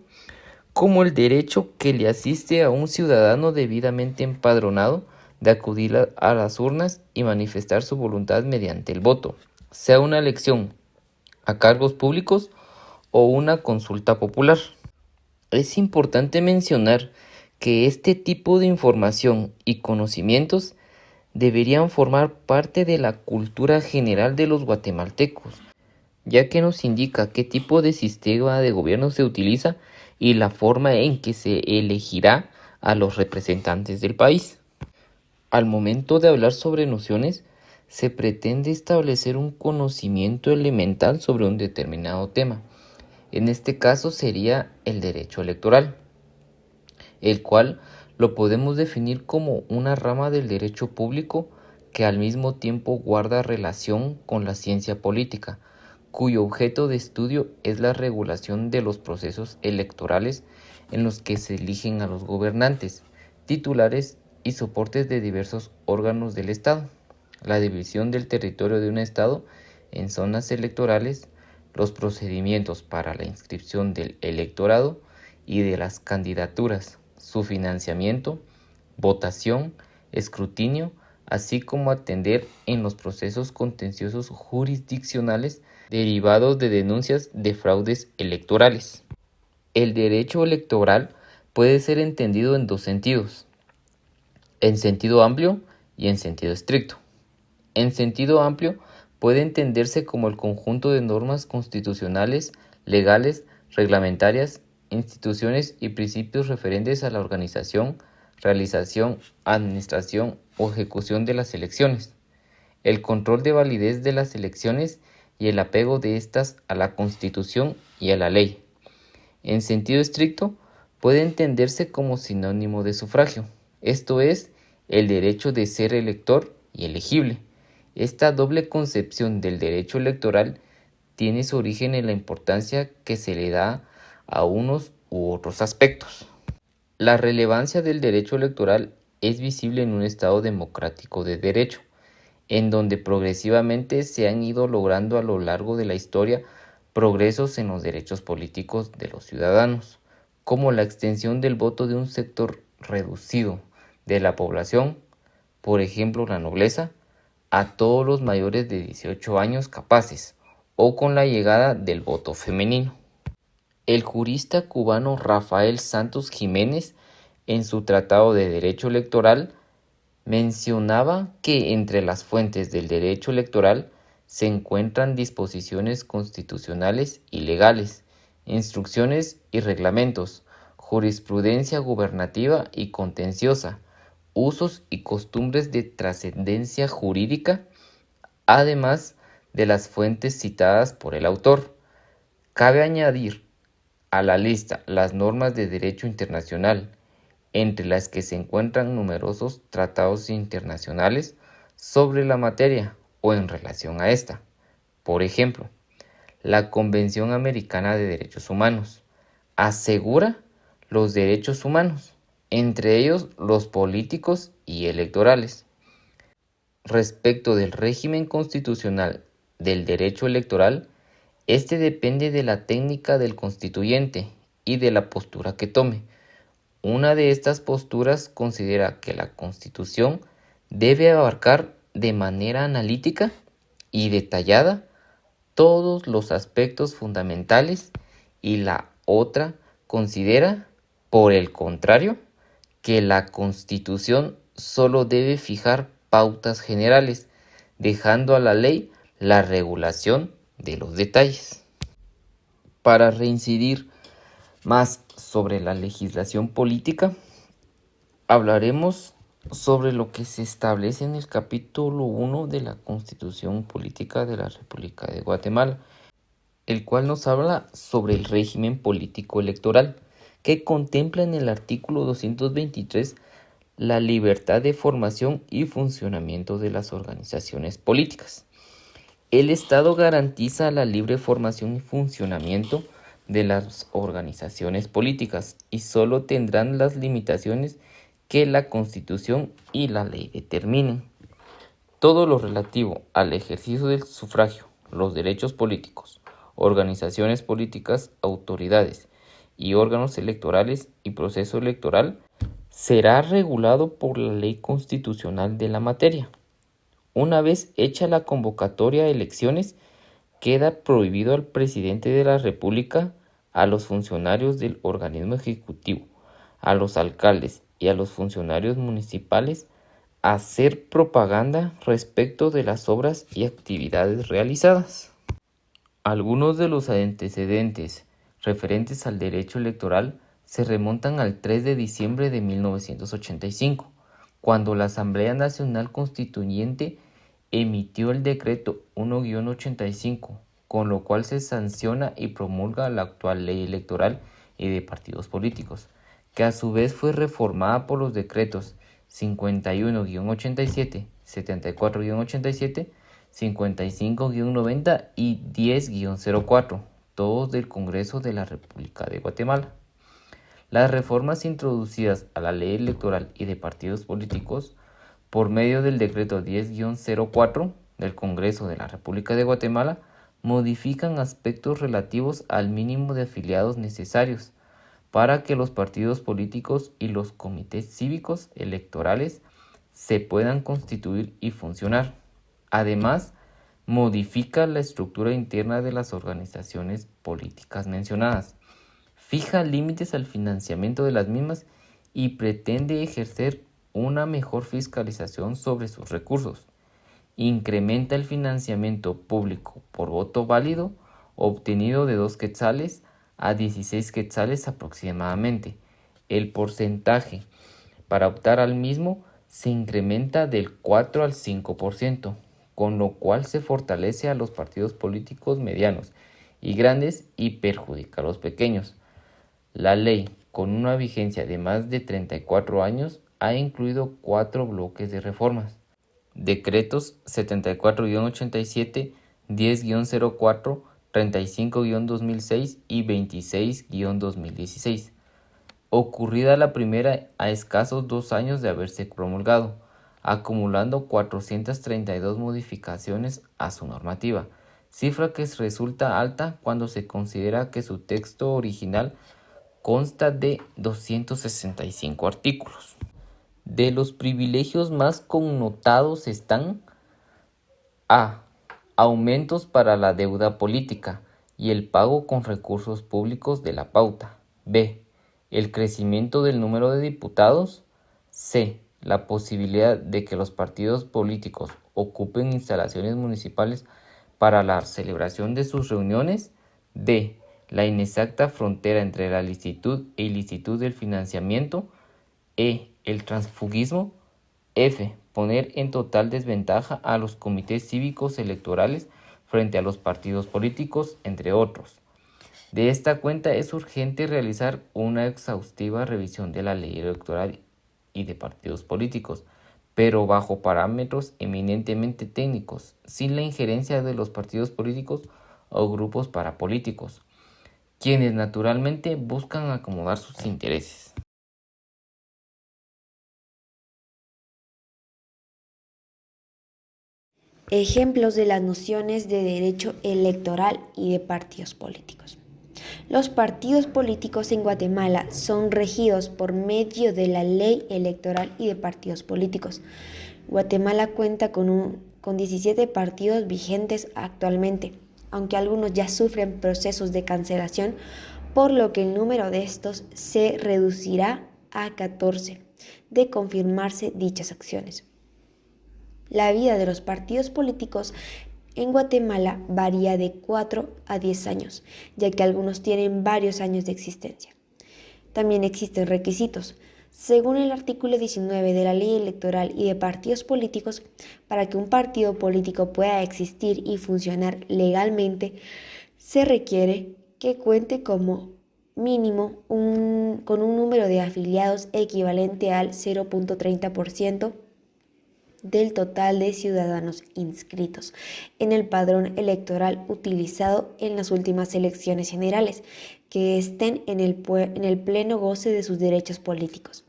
como el derecho que le asiste a un ciudadano debidamente empadronado de acudir a las urnas y manifestar su voluntad mediante el voto, sea una elección a cargos públicos o una consulta popular. Es importante mencionar que este tipo de información y conocimientos deberían formar parte de la cultura general de los guatemaltecos, ya que nos indica qué tipo de sistema de gobierno se utiliza y la forma en que se elegirá a los representantes del país. Al momento de hablar sobre nociones, se pretende establecer un conocimiento elemental sobre un determinado tema. En este caso sería el derecho electoral, el cual lo podemos definir como una rama del derecho público que al mismo tiempo guarda relación con la ciencia política, cuyo objeto de estudio es la regulación de los procesos electorales en los que se eligen a los gobernantes, titulares y soportes de diversos órganos del Estado, la división del territorio de un Estado en zonas electorales, los procedimientos para la inscripción del electorado y de las candidaturas, su financiamiento, votación, escrutinio, así como atender en los procesos contenciosos jurisdiccionales derivados de denuncias de fraudes electorales. El derecho electoral puede ser entendido en dos sentidos, en sentido amplio y en sentido estricto. En sentido amplio puede entenderse como el conjunto de normas constitucionales, legales, reglamentarias, instituciones y principios referentes a la organización, realización, administración o ejecución de las elecciones, el control de validez de las elecciones y el apego de éstas a la Constitución y a la ley. En sentido estricto, puede entenderse como sinónimo de sufragio, esto es, el derecho de ser elector y elegible. Esta doble concepción del derecho electoral tiene su origen en la importancia que se le da a unos u otros aspectos. La relevancia del derecho electoral es visible en un Estado democrático de derecho, en donde progresivamente se han ido logrando a lo largo de la historia progresos en los derechos políticos de los ciudadanos, como la extensión del voto de un sector reducido de la población, por ejemplo la nobleza, a todos los mayores de 18 años capaces, o con la llegada del voto femenino. El jurista cubano Rafael Santos Jiménez, en su Tratado de Derecho Electoral, mencionaba que entre las fuentes del derecho electoral se encuentran disposiciones constitucionales y legales, instrucciones y reglamentos, jurisprudencia gubernativa y contenciosa, usos y costumbres de trascendencia jurídica, además de las fuentes citadas por el autor. Cabe añadir a la lista las normas de derecho internacional, entre las que se encuentran numerosos tratados internacionales sobre la materia o en relación a esta. Por ejemplo, la Convención Americana de Derechos Humanos asegura los derechos humanos, entre ellos los políticos y electorales. Respecto del régimen constitucional del derecho electoral, este depende de la técnica del constituyente y de la postura que tome. Una de estas posturas considera que la Constitución debe abarcar de manera analítica y detallada todos los aspectos fundamentales y la otra considera, por el contrario, que la Constitución solo debe fijar pautas generales, dejando a la ley la regulación de los detalles. Para reincidir más sobre la legislación política, hablaremos sobre lo que se establece en el capítulo 1 de la Constitución Política de la República de Guatemala, el cual nos habla sobre el régimen político electoral, que contempla en el artículo 223 la libertad de formación y funcionamiento de las organizaciones políticas. El Estado garantiza la libre formación y funcionamiento de las organizaciones políticas y solo tendrán las limitaciones que la Constitución y la ley determinen. Todo lo relativo al ejercicio del sufragio, los derechos políticos, organizaciones políticas, autoridades y órganos electorales y proceso electoral será regulado por la ley constitucional de la materia. Una vez hecha la convocatoria a elecciones, queda prohibido al presidente de la República, a los funcionarios del organismo ejecutivo, a los alcaldes y a los funcionarios municipales hacer propaganda respecto de las obras y actividades realizadas. Algunos de los antecedentes referentes al derecho electoral se remontan al 3 de diciembre de 1985, cuando la Asamblea Nacional Constituyente emitió el decreto 1-85, con lo cual se sanciona y promulga la actual ley electoral y de partidos políticos, que a su vez fue reformada por los decretos 51-87, 74-87, 55-90 y 10-04, todos del Congreso de la República de Guatemala. Las reformas introducidas a la ley electoral y de partidos políticos por medio del decreto 10-04 del Congreso de la República de Guatemala modifican aspectos relativos al mínimo de afiliados necesarios para que los partidos políticos y los comités cívicos electorales se puedan constituir y funcionar. Además, modifica la estructura interna de las organizaciones políticas mencionadas, fija límites al financiamiento de las mismas y pretende ejercer una mejor fiscalización sobre sus recursos. Incrementa el financiamiento público por voto válido obtenido de 2 quetzales a 16 quetzales aproximadamente. El porcentaje para optar al mismo se incrementa del 4 al 5%, con lo cual se fortalece a los partidos políticos medianos y grandes y perjudica a los pequeños. La ley, con una vigencia de más de 34 años, ha incluido 4 bloques de reformas. Decretos 74-87, 10-04, 35-2006 y 26-2016. Ocurrida la primera a escasos 2 años de haberse promulgado, acumulando 432 modificaciones a su normativa, cifra que resulta alta cuando se considera que su texto original consta de 265 artículos. De los privilegios más connotados están a. Aumentos para la deuda política y el pago con recursos públicos de la pauta. B. El crecimiento del número de diputados. C. La posibilidad de que los partidos políticos ocupen instalaciones municipales para la celebración de sus reuniones. D. La inexacta frontera entre la licitud e ilicitud del financiamiento. E. El transfugismo. F. Poner en total desventaja a los comités cívicos electorales frente a los partidos políticos, entre otros. De esta cuenta es urgente realizar una exhaustiva revisión de la ley electoral y de partidos políticos, pero bajo parámetros eminentemente técnicos, sin la injerencia de los partidos políticos o grupos parapolíticos, quienes naturalmente buscan acomodar sus intereses. Ejemplos de las nociones de derecho electoral y de partidos políticos. Los partidos políticos en Guatemala son regidos por medio de la Ley Electoral y de Partidos Políticos. Guatemala cuenta con 17 partidos vigentes actualmente, aunque algunos ya sufren procesos de cancelación, por lo que el número de estos se reducirá a 14 de confirmarse dichas acciones. La vida de los partidos políticos en Guatemala varía de 4 a 10 años, ya que algunos tienen varios años de existencia. También existen requisitos. Según el artículo 19 de la Ley Electoral y de Partidos Políticos, para que un partido político pueda existir y funcionar legalmente, se requiere que cuente como mínimo con un número de afiliados equivalente al 0.30% del total de ciudadanos inscritos en el padrón electoral utilizado en las últimas elecciones generales, que estén en el pleno goce de sus derechos políticos.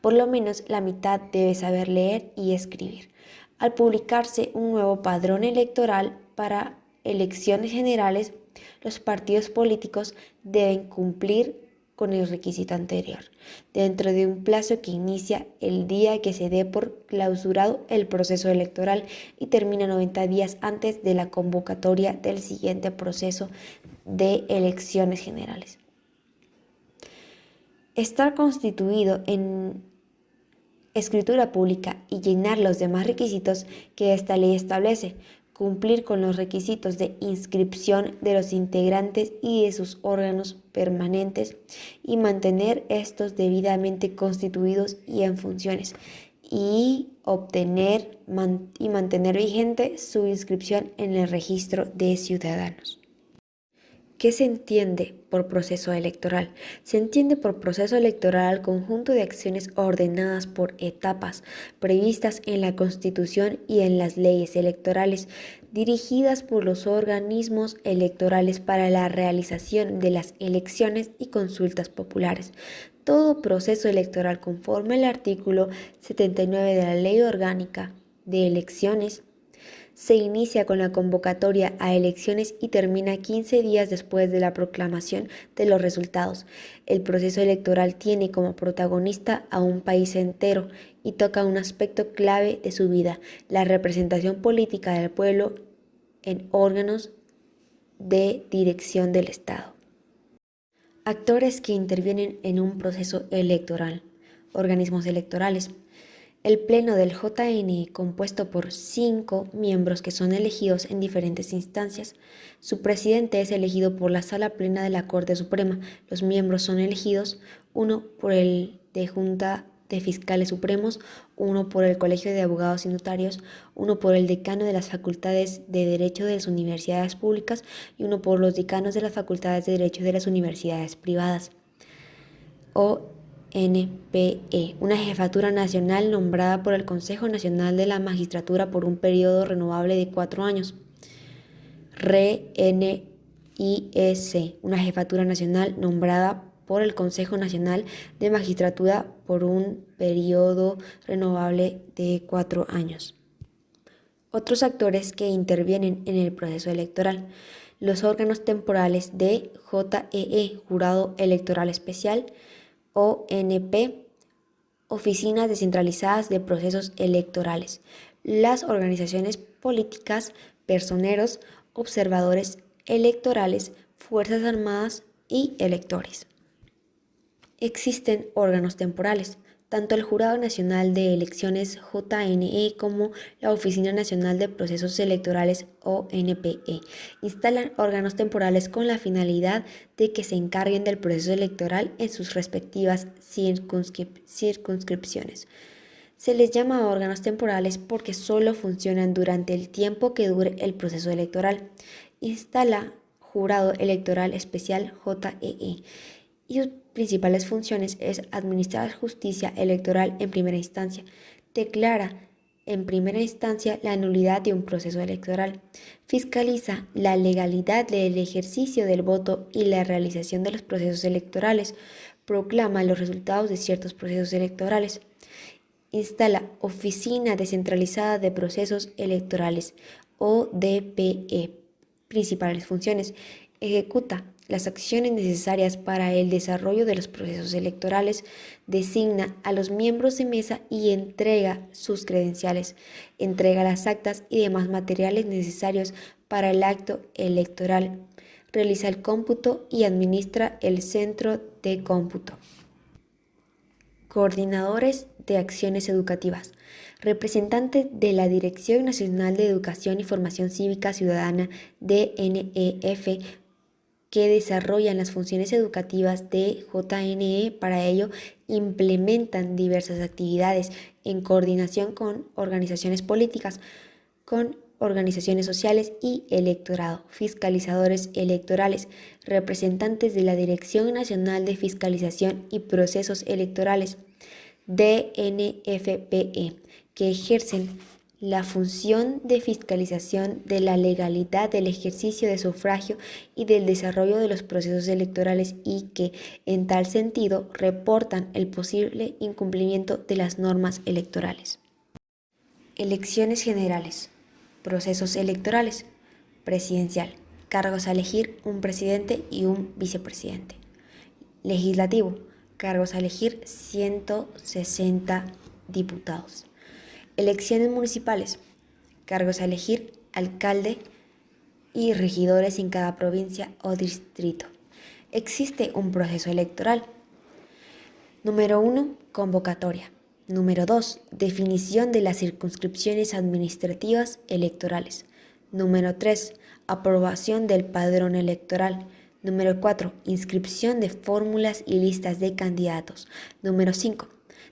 Por lo menos la mitad debe saber leer y escribir. Al publicarse un nuevo padrón electoral para elecciones generales, los partidos políticos deben cumplir con el requisito anterior, dentro de un plazo que inicia el día que se dé por clausurado el proceso electoral y termina 90 días antes de la convocatoria del siguiente proceso de elecciones generales. Estar constituido en escritura pública y llenar los demás requisitos que esta ley establece, cumplir con los requisitos de inscripción de los integrantes y de sus órganos permanentes y mantener estos debidamente constituidos y en funciones y mantener vigente su inscripción en el registro de ciudadanos. ¿Qué se entiende por proceso electoral? Se entiende por proceso electoral al conjunto de acciones ordenadas por etapas previstas en la Constitución y en las leyes electorales, dirigidas por los organismos electorales para la realización de las elecciones y consultas populares. Todo proceso electoral conforme al artículo 79 de la Ley Orgánica de Elecciones se inicia con la convocatoria a elecciones y termina 15 días después de la proclamación de los resultados. El proceso electoral tiene como protagonista a un país entero y toca un aspecto clave de su vida, la representación política del pueblo en órganos de dirección del Estado. Actores que intervienen en un proceso electoral. Organismos electorales. El Pleno del JNE, compuesto por 5 miembros que son elegidos en diferentes instancias. Su presidente es elegido por la Sala Plena de la Corte Suprema. Los miembros son elegidos, uno por el de Junta de Fiscales Supremos, uno por el Colegio de Abogados y Notarios, uno por el decano de las Facultades de Derecho de las universidades públicas y uno por los decanos de las Facultades de Derecho de las universidades privadas. NPE, una jefatura nacional nombrada por el Consejo Nacional de la Magistratura por un periodo renovable de 4 años. RNIEC, una jefatura nacional nombrada por el Consejo Nacional de Magistratura por un periodo renovable de 4 años. Otros actores que intervienen en el proceso electoral. Los órganos temporales de JEE, Jurado Electoral Especial, ONP, Oficinas Descentralizadas de Procesos Electorales, las organizaciones políticas, personeros, observadores electorales, Fuerzas Armadas y electores. Existen órganos temporales. Tanto el Jurado Nacional de Elecciones JNE como la Oficina Nacional de Procesos Electorales ONPE instalan órganos temporales con la finalidad de que se encarguen del proceso electoral en sus respectivas circunscripciones. Se les llama órganos temporales porque solo funcionan durante el tiempo que dure el proceso electoral. Instala Jurado Electoral Especial JEE y sus principales funciones es administrar justicia electoral en primera instancia, declara en primera instancia la nulidad de un proceso electoral, fiscaliza la legalidad del ejercicio del voto y la realización de los procesos electorales, proclama los resultados de ciertos procesos electorales, instala Oficina Descentralizada de Procesos Electorales, ODPE, principales funciones, ejecuta las acciones necesarias para el desarrollo de los procesos electorales, designa a los miembros de mesa y entrega sus credenciales, entrega las actas y demás materiales necesarios para el acto electoral, realiza el cómputo y administra el centro de cómputo. Coordinadores de acciones educativas. Representante de la Dirección Nacional de Educación y Formación Cívica Ciudadana, DNEF, que desarrollan las funciones educativas de JNE. Para ello, implementan diversas actividades en coordinación con organizaciones políticas, con organizaciones sociales y electorado, fiscalizadores electorales, representantes de la Dirección Nacional de Fiscalización y Procesos Electorales, DNFPE, que ejercen la función de fiscalización de la legalidad del ejercicio de sufragio y del desarrollo de los procesos electorales y que, en tal sentido, reportan el posible incumplimiento de las normas electorales. Elecciones generales. Procesos electorales. Presidencial. Cargos a elegir un presidente y un vicepresidente. Legislativo. Cargos a elegir 160 diputados. Elecciones municipales. Cargos a elegir alcalde y regidores en cada provincia o distrito. Existe un proceso electoral. Número 1. Convocatoria. Número 2. Definición de las circunscripciones administrativas electorales. Número 3. Aprobación del padrón electoral. Número 4. Inscripción de fórmulas y listas de candidatos. Número 5.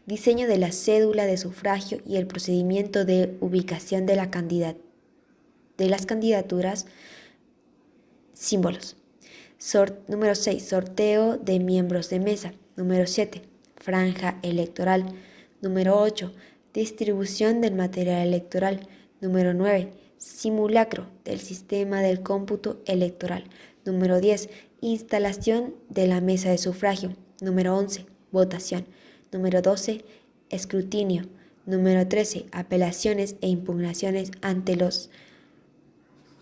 Diseño de la cédula de sufragio y el procedimiento de ubicación de las candidaturas. Símbolos. Número 6. Sorteo de miembros de mesa. Número 7. Franja electoral. Número 8. Distribución del material electoral. Número 9. Simulacro del sistema del cómputo electoral. Número 10. Instalación de la mesa de sufragio. Número 11. Votación. Número 12. Escrutinio. Número 13. Apelaciones e impugnaciones ante los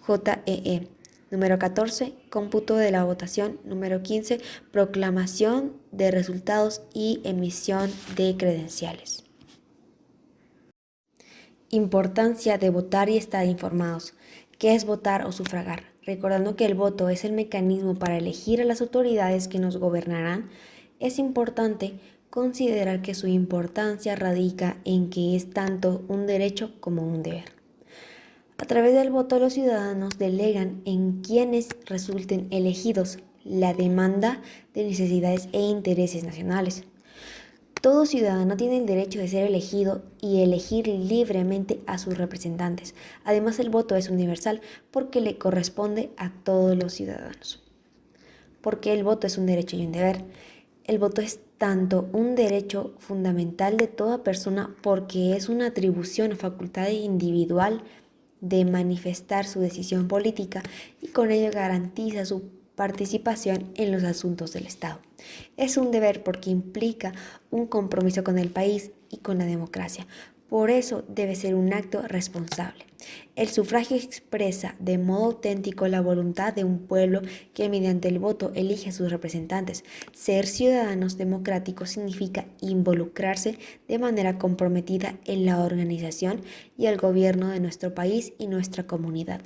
JEE. Número 14. Cómputo de la votación. Número 15. Proclamación de resultados y emisión de credenciales. Importancia de votar y estar informados. ¿Qué es votar o sufragar? Recordando que el voto es el mecanismo para elegir a las autoridades que nos gobernarán, es importante considerar que su importancia radica en que es tanto un derecho como un deber. A través del voto, los ciudadanos delegan en quienes resulten elegidos la demanda de necesidades e intereses nacionales. Todo ciudadano tiene el derecho de ser elegido y elegir libremente a sus representantes. Además, el voto es universal porque le corresponde a todos los ciudadanos. Porque el voto es un derecho y un deber. El voto es tanto un derecho fundamental de toda persona porque es una atribución o facultad individual de manifestar su decisión política y con ello garantiza su participación en los asuntos del Estado. Es un deber porque implica un compromiso con el país y con la democracia. Por eso debe ser un acto responsable. El sufragio expresa de modo auténtico la voluntad de un pueblo que mediante el voto elige a sus representantes. Ser ciudadanos democráticos significa involucrarse de manera comprometida en la organización y el gobierno de nuestro país y nuestra comunidad.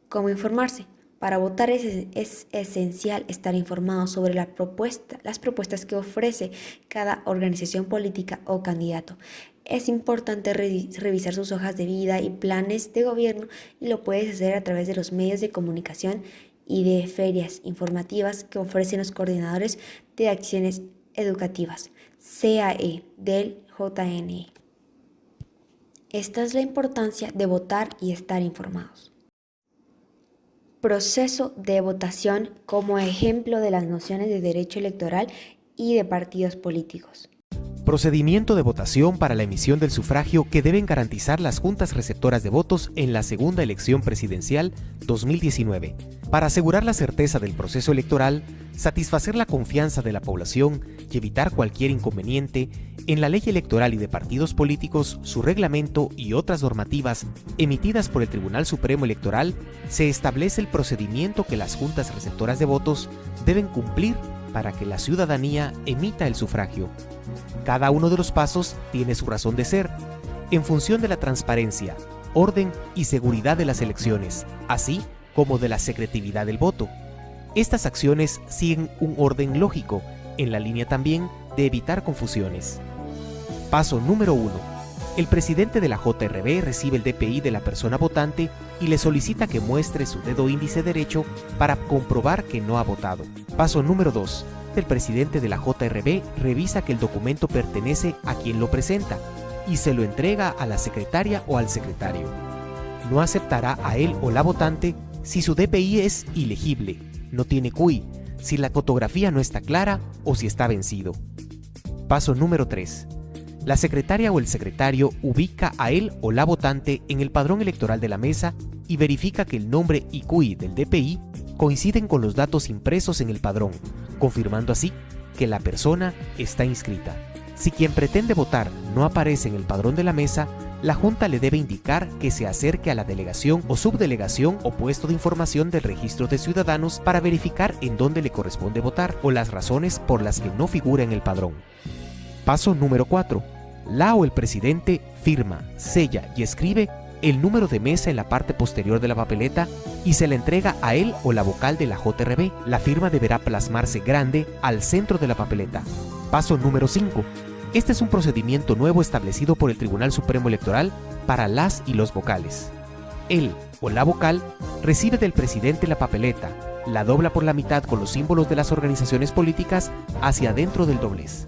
¿Cómo informarse? Para votar es esencial estar informado sobre las propuestas que ofrece cada organización política o candidato. Es importante revisar sus hojas de vida y planes de gobierno y lo puedes hacer a través de los medios de comunicación y de ferias informativas que ofrecen los coordinadores de acciones educativas, CAE, del JNE. Esta es la importancia de votar y estar informados. Proceso de votación como ejemplo de las nociones de derecho electoral y de partidos políticos. Procedimiento de votación para la emisión del sufragio que deben garantizar las juntas receptoras de votos en la segunda elección presidencial 2019. Para asegurar la certeza del proceso electoral, satisfacer la confianza de la población y evitar cualquier inconveniente, en la Ley Electoral y de Partidos Políticos, su reglamento y otras normativas emitidas por el Tribunal Supremo Electoral, se establece el procedimiento que las juntas receptoras de votos deben cumplir para que la ciudadanía emita el sufragio. Cada uno de los pasos tiene su razón de ser, en función de la transparencia, orden y seguridad de las elecciones, así como de la secretividad del voto. Estas acciones siguen un orden lógico, en la línea también de evitar confusiones. Paso número 1. El presidente de la JRB recibe el DPI de la persona votante y le solicita que muestre su dedo índice derecho para comprobar que no ha votado. Paso número 2. El presidente de la JRB revisa que el documento pertenece a quien lo presenta y se lo entrega a la secretaria o al secretario. No aceptará a él o la votante si su DPI es ilegible, no tiene CUI, si la fotografía no está clara o si está vencido. Paso número 3. La secretaria o el secretario ubica a él o la votante en el padrón electoral de la mesa y verifica que el nombre y CUI del DPI coinciden con los datos impresos en el padrón, confirmando así que la persona está inscrita. Si quien pretende votar no aparece en el padrón de la mesa, la Junta le debe indicar que se acerque a la delegación o subdelegación o puesto de información del registro de ciudadanos para verificar en dónde le corresponde votar o las razones por las que no figura en el padrón. Paso número 4. La o el presidente firma, sella y escribe el número de mesa en la parte posterior de la papeleta y se le entrega a él o la vocal de la JRB. La firma deberá plasmarse grande al centro de la papeleta. Paso número 5. Este es un procedimiento nuevo establecido por el Tribunal Supremo Electoral para las y los vocales. Él o la vocal recibe del presidente la papeleta, la dobla por la mitad con los símbolos de las organizaciones políticas hacia adentro del doblez.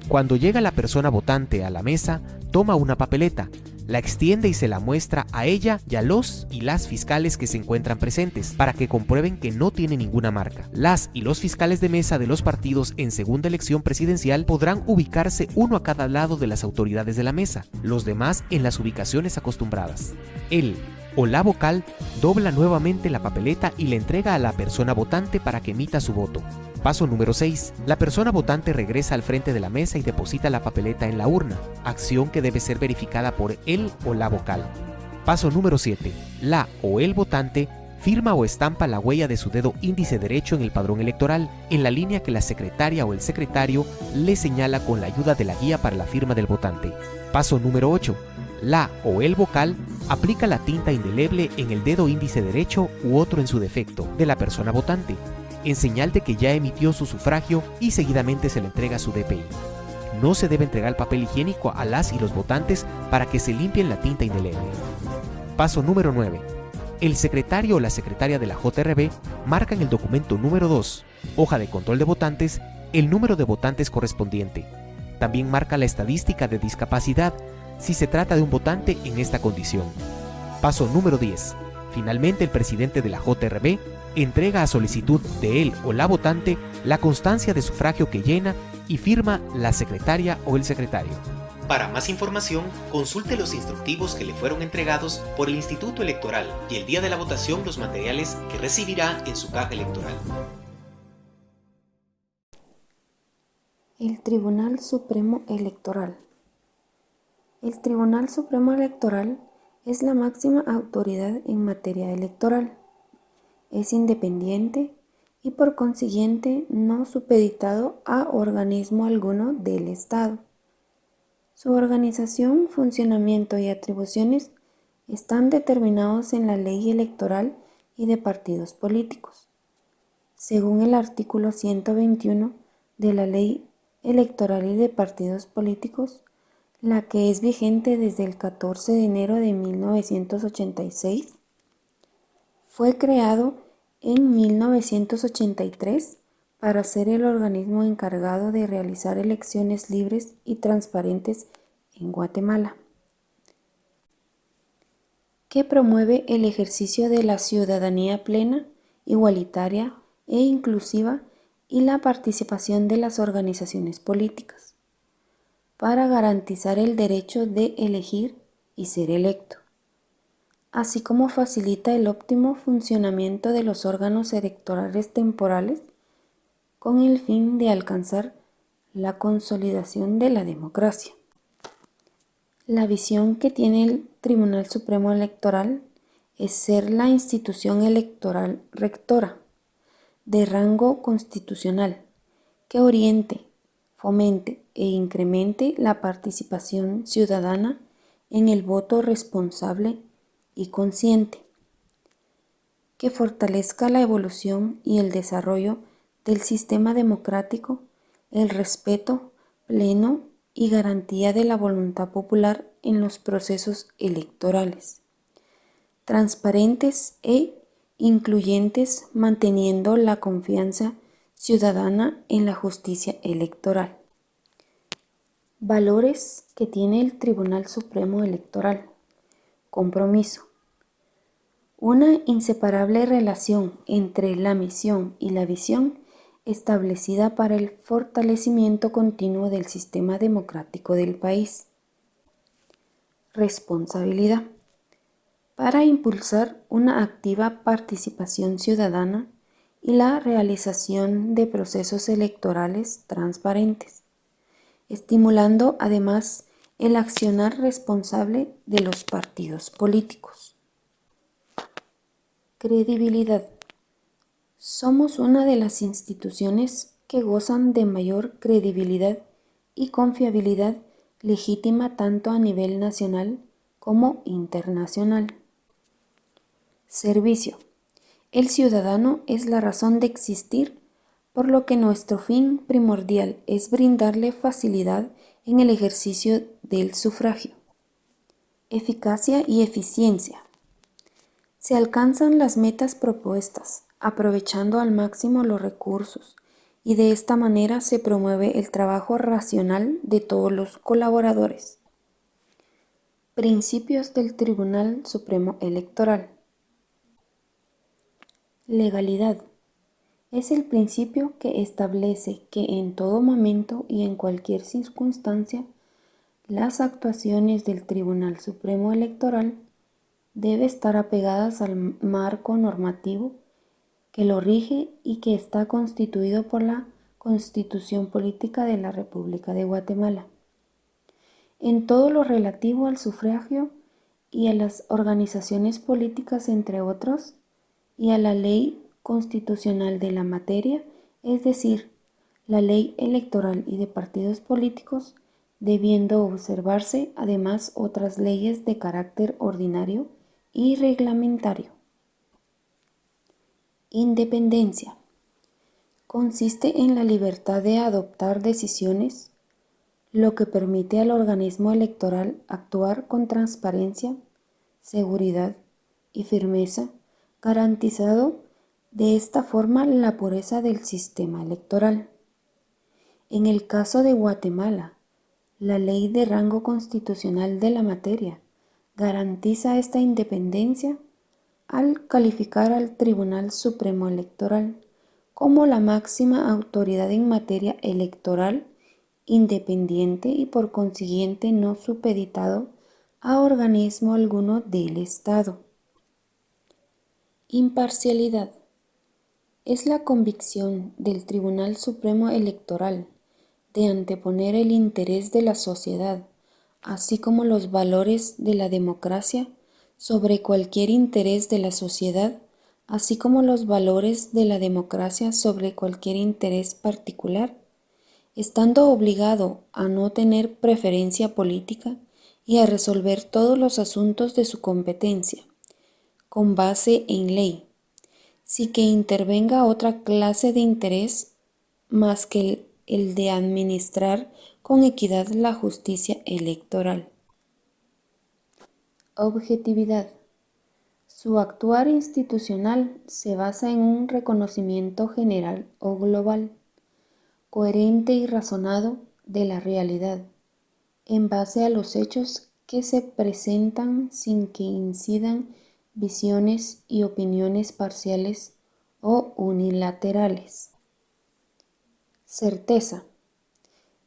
Cuando llega la persona votante a la mesa, toma una papeleta, la extiende y se la muestra a ella y a los y las fiscales que se encuentran presentes para que comprueben que no tiene ninguna marca. Las y los fiscales de mesa de los partidos en segunda elección presidencial podrán ubicarse uno a cada lado de las autoridades de la mesa, los demás en las ubicaciones acostumbradas. Él o la vocal dobla nuevamente la papeleta y le entrega a la persona votante para que emita su voto. Paso número 6. La persona votante regresa al frente de la mesa y deposita la papeleta en la urna, acción que debe ser verificada por él o la vocal. Paso número 7. La o el votante firma o estampa la huella de su dedo índice derecho en el padrón electoral, en la línea que la secretaria o el secretario le señala con la ayuda de la guía para la firma del votante. Paso número 8. La o el vocal aplica la tinta indeleble en el dedo índice derecho u otro en su defecto de la persona votante, en señal de que ya emitió su sufragio y seguidamente se le entrega su DPI. No se debe entregar papel higiénico a las y los votantes para que se limpien la tinta indeleble. Paso número 9. El secretario o la secretaria de la JRB marca en el documento número 2, hoja de control de votantes, el número de votantes correspondiente. También marca la estadística de discapacidad si se trata de un votante en esta condición. Paso número 10. Finalmente, el presidente de la JRB entrega a solicitud de él o la votante la constancia de sufragio que llena y firma la secretaria o el secretario. Para más información, consulte los instructivos que le fueron entregados por el Instituto Electoral y el día de la votación los materiales que recibirá en su caja electoral. El Tribunal Supremo Electoral. El Tribunal Supremo Electoral es la máxima autoridad en materia electoral. Es independiente y por consiguiente no supeditado a organismo alguno del Estado. Su organización, funcionamiento y atribuciones están determinados en la Ley Electoral y de Partidos Políticos, según el artículo 121 de la Ley Electoral y de Partidos Políticos, la que es vigente desde el 14 de enero de 1986. Fue creado en 1983 para ser el organismo encargado de realizar elecciones libres y transparentes en Guatemala, que promueve el ejercicio de la ciudadanía plena, igualitaria e inclusiva y la participación de las organizaciones políticas, para garantizar el derecho de elegir y ser electo, así como facilita el óptimo funcionamiento de los órganos electorales temporales con el fin de alcanzar la consolidación de la democracia. La visión que tiene el Tribunal Supremo Electoral es ser la institución electoral rectora de rango constitucional que oriente, fomente e incremente la participación ciudadana en el voto responsable y consciente, que fortalezca la evolución y el desarrollo del sistema democrático, el respeto pleno y garantía de la voluntad popular en los procesos electorales, transparentes e incluyentes, manteniendo la confianza ciudadana en la justicia electoral. Valores que tiene el Tribunal Supremo Electoral. Compromiso. Una inseparable relación entre la misión y la visión establecida para el fortalecimiento continuo del sistema democrático del país. Responsabilidad. Para impulsar una activa participación ciudadana y la realización de procesos electorales transparentes, estimulando además el accionar responsable de los partidos políticos. Credibilidad. Somos una de las instituciones que gozan de mayor credibilidad y confiabilidad legítima tanto a nivel nacional como internacional. Servicio. El ciudadano es la razón de existir, por lo que nuestro fin primordial es brindarle facilidad en el ejercicio del sufragio. Eficacia y eficiencia. Se alcanzan las metas propuestas, aprovechando al máximo los recursos, y de esta manera se promueve el trabajo racional de todos los colaboradores. Principios del Tribunal Supremo Electoral. Legalidad. Es el principio que establece que en todo momento y en cualquier circunstancia, las actuaciones del Tribunal Supremo Electoral deben estar apegadas al marco normativo que lo rige y que está constituido por la Constitución Política de la República de Guatemala. En todo lo relativo al sufragio y a las organizaciones políticas, entre otros, y a la ley constitucional de la materia, es decir, la ley electoral y de partidos políticos, debiendo observarse además otras leyes de carácter ordinario y reglamentario. Independencia. Consiste en la libertad de adoptar decisiones, lo que permite al organismo electoral actuar con transparencia, seguridad y firmeza, garantizado de esta forma la pureza del sistema electoral. En el caso de Guatemala, la ley de rango constitucional de la materia garantiza esta independencia al calificar al Tribunal Supremo Electoral como la máxima autoridad en materia electoral, independiente y por consiguiente no supeditado a organismo alguno del Estado. Imparcialidad. Es la convicción del Tribunal Supremo Electoral de anteponer el interés de la sociedad, así como los valores de la democracia, sobre cualquier interés de la sociedad, así como los valores de la democracia sobre cualquier interés particular, estando obligado a no tener preferencia política y a resolver todos los asuntos de su competencia, con base en ley, sin que intervenga otra clase de interés más que el de administrar con equidad la justicia electoral. Objetividad. Su actuar institucional se basa en un reconocimiento general o global, coherente y razonado de la realidad, en base a los hechos que se presentan sin que incidan visiones y opiniones parciales o unilaterales. Certeza.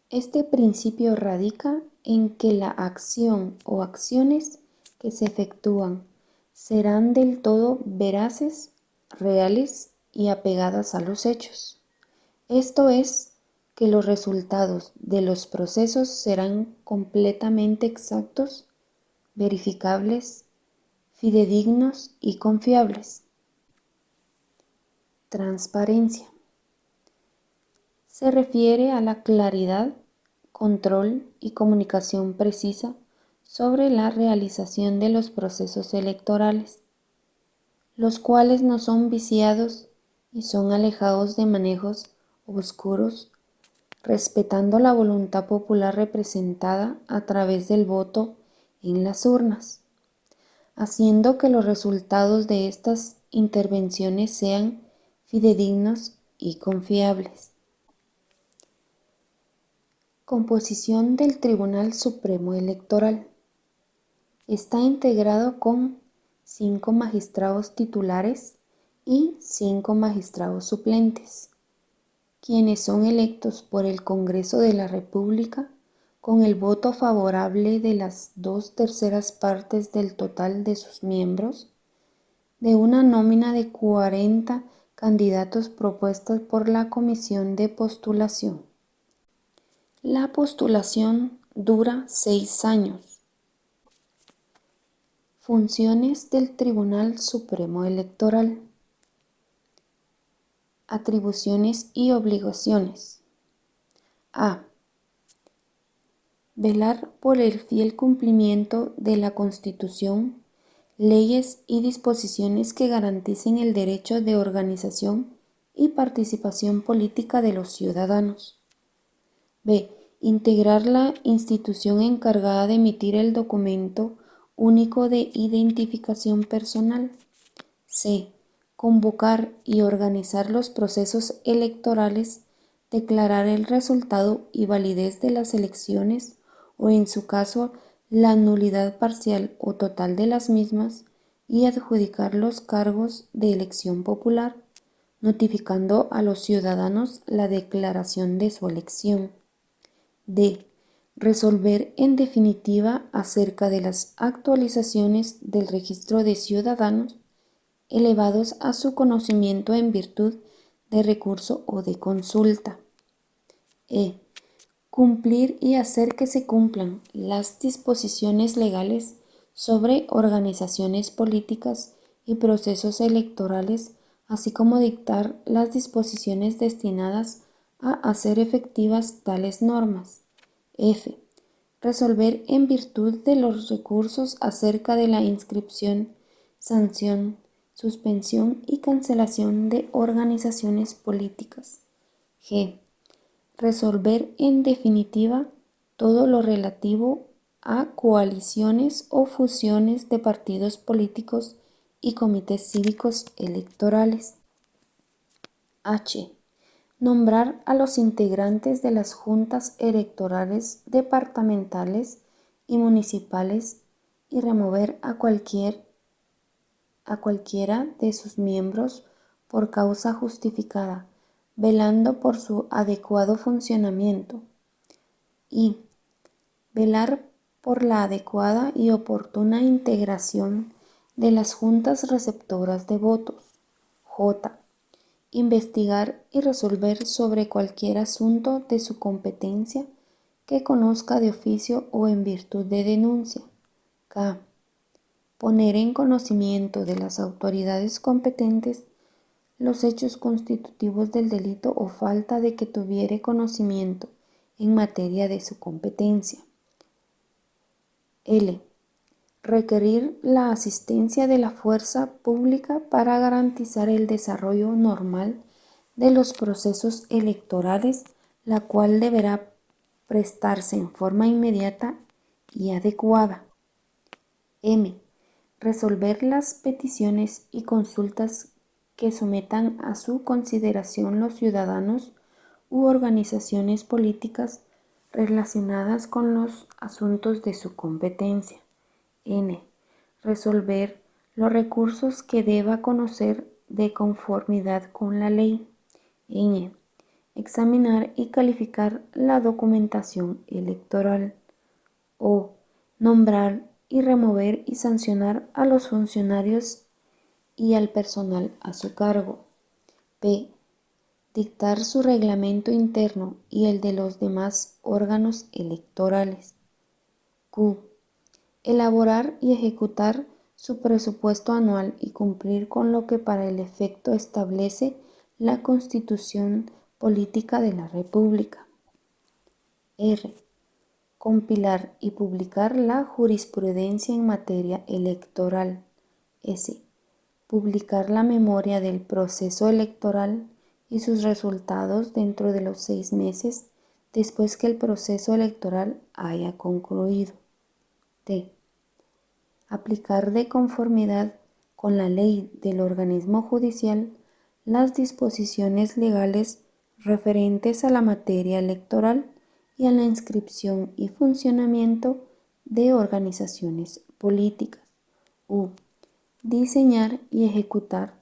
Este principio radica en que la acción o acciones que se efectúan serán del todo veraces, reales y apegadas a los hechos. Esto es, que los resultados de los procesos serán completamente exactos, verificables, fidedignos y confiables. Transparencia. Se refiere a la claridad, control y comunicación precisa sobre la realización de los procesos electorales, los cuales no son viciados y son alejados de manejos oscuros, respetando la voluntad popular representada a través del voto en las urnas. haciendo que los resultados de estas intervenciones sean fidedignos y confiables. Composición del Tribunal Supremo Electoral. Está integrado con 5 magistrados titulares y 5 magistrados suplentes, quienes son electos por el Congreso de la República con el voto favorable de las 2/3 partes del total de sus miembros, de una nómina de 40 candidatos propuestos por la Comisión de Postulación. La postulación dura 6 años. Funciones del Tribunal Supremo Electoral. Atribuciones y obligaciones. A. Velar por el fiel cumplimiento de la Constitución, leyes y disposiciones que garanticen el derecho de organización y participación política de los ciudadanos. B. Integrar la institución encargada de emitir el documento único de identificación personal. C. Convocar y organizar los procesos electorales, declarar el resultado y validez de las elecciones o, en su caso, la nulidad parcial o total de las mismas y adjudicar los cargos de elección popular, notificando a los ciudadanos la declaración de su elección. D. Resolver en definitiva acerca de las actualizaciones del registro de ciudadanos elevados a su conocimiento en virtud de recurso o de consulta. E. Cumplir y hacer que se cumplan las disposiciones legales sobre organizaciones políticas y procesos electorales, así como dictar las disposiciones destinadas a hacer efectivas tales normas. F. Resolver en virtud de los recursos acerca de la inscripción, sanción, suspensión y cancelación de organizaciones políticas. G. Resolver en definitiva todo lo relativo a coaliciones o fusiones de partidos políticos y comités cívicos electorales. H. Nombrar a los integrantes de las juntas electorales departamentales y municipales y remover a cualquiera de sus miembros por causa justificada, velando por su adecuado funcionamiento. Y velar por la adecuada y oportuna integración de las juntas receptoras de votos. J. Investigar y resolver sobre cualquier asunto de su competencia que conozca de oficio o en virtud de denuncia. K. Poner en conocimiento de las autoridades competentes los hechos constitutivos del delito o falta de que tuviere conocimiento en materia de su competencia. L. Requerir la asistencia de la fuerza pública para garantizar el desarrollo normal de los procesos electorales, la cual deberá prestarse en forma inmediata y adecuada. M. Resolver las peticiones y consultas que sometan a su consideración los ciudadanos u organizaciones políticas relacionadas con los asuntos de su competencia. N. Resolver los recursos que deba conocer de conformidad con la ley. N. Examinar y calificar la documentación electoral. O. Nombrar y remover y sancionar a los funcionarios y al personal a su cargo. P. Dictar su reglamento interno y el de los demás órganos electorales. Q. Elaborar y ejecutar su presupuesto anual y cumplir con lo que para el efecto establece la Constitución Política de la República. R. Compilar y publicar la jurisprudencia en materia electoral. S. Publicar la memoria del proceso electoral y sus resultados dentro de los 6 meses después que el proceso electoral haya concluido. T. aplicar de conformidad con la ley del organismo judicial las disposiciones legales referentes a la materia electoral y a la inscripción y funcionamiento de organizaciones políticas. U. Diseñar y ejecutar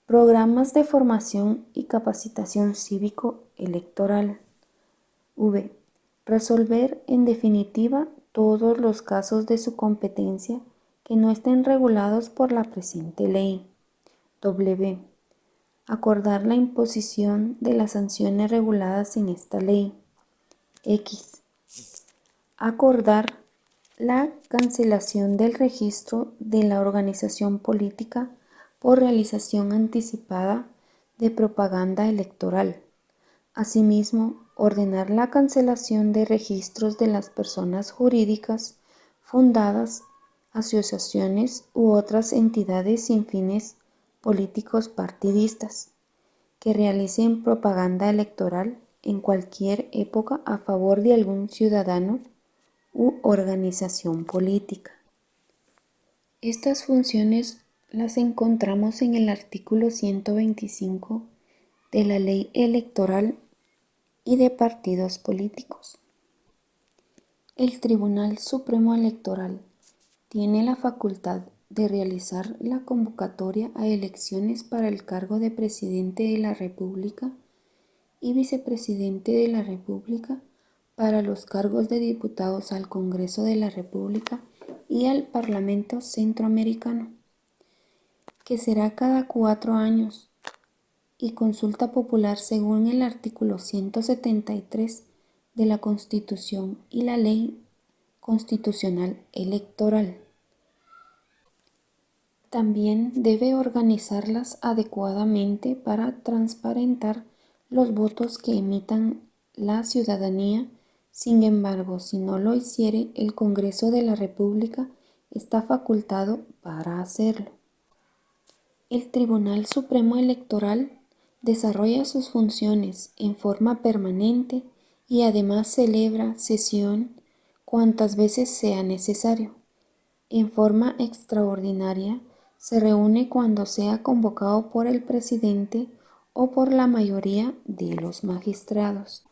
programas de formación y capacitación cívico-electoral. V. Resolver en definitiva todos los casos de su competencia que no estén regulados por la presente ley. W. Acordar la imposición de las sanciones reguladas en esta ley. X. Acordar la cancelación del registro de la organización política por realización anticipada de propaganda electoral. Asimismo, ordenar la cancelación de registros de las personas jurídicas fundadas, asociaciones u otras entidades sin fines políticos partidistas que realicen propaganda electoral en cualquier época a favor de algún ciudadano u organización política. Estas funciones las encontramos en el artículo 125 de la Ley Electoral y de Partidos Políticos. El Tribunal Supremo Electoral tiene la facultad de realizar la convocatoria a elecciones para el cargo de Presidente de la República y Vicepresidente de la República, para los cargos de diputados al Congreso de la República y al Parlamento Centroamericano, que será cada 4 años, y consulta popular según el artículo 173 de la Constitución y la Ley Constitucional Electoral. También debe organizarlas adecuadamente para transparentar los votos que emitan la ciudadanía. Sin embargo, si no lo hiciere, el Congreso de la República está facultado para hacerlo. El Tribunal Supremo Electoral desarrolla sus funciones en forma permanente y además celebra sesión cuantas veces sea necesario. En forma extraordinaria, se reúne cuando sea convocado por el presidente o por la mayoría de los magistrados.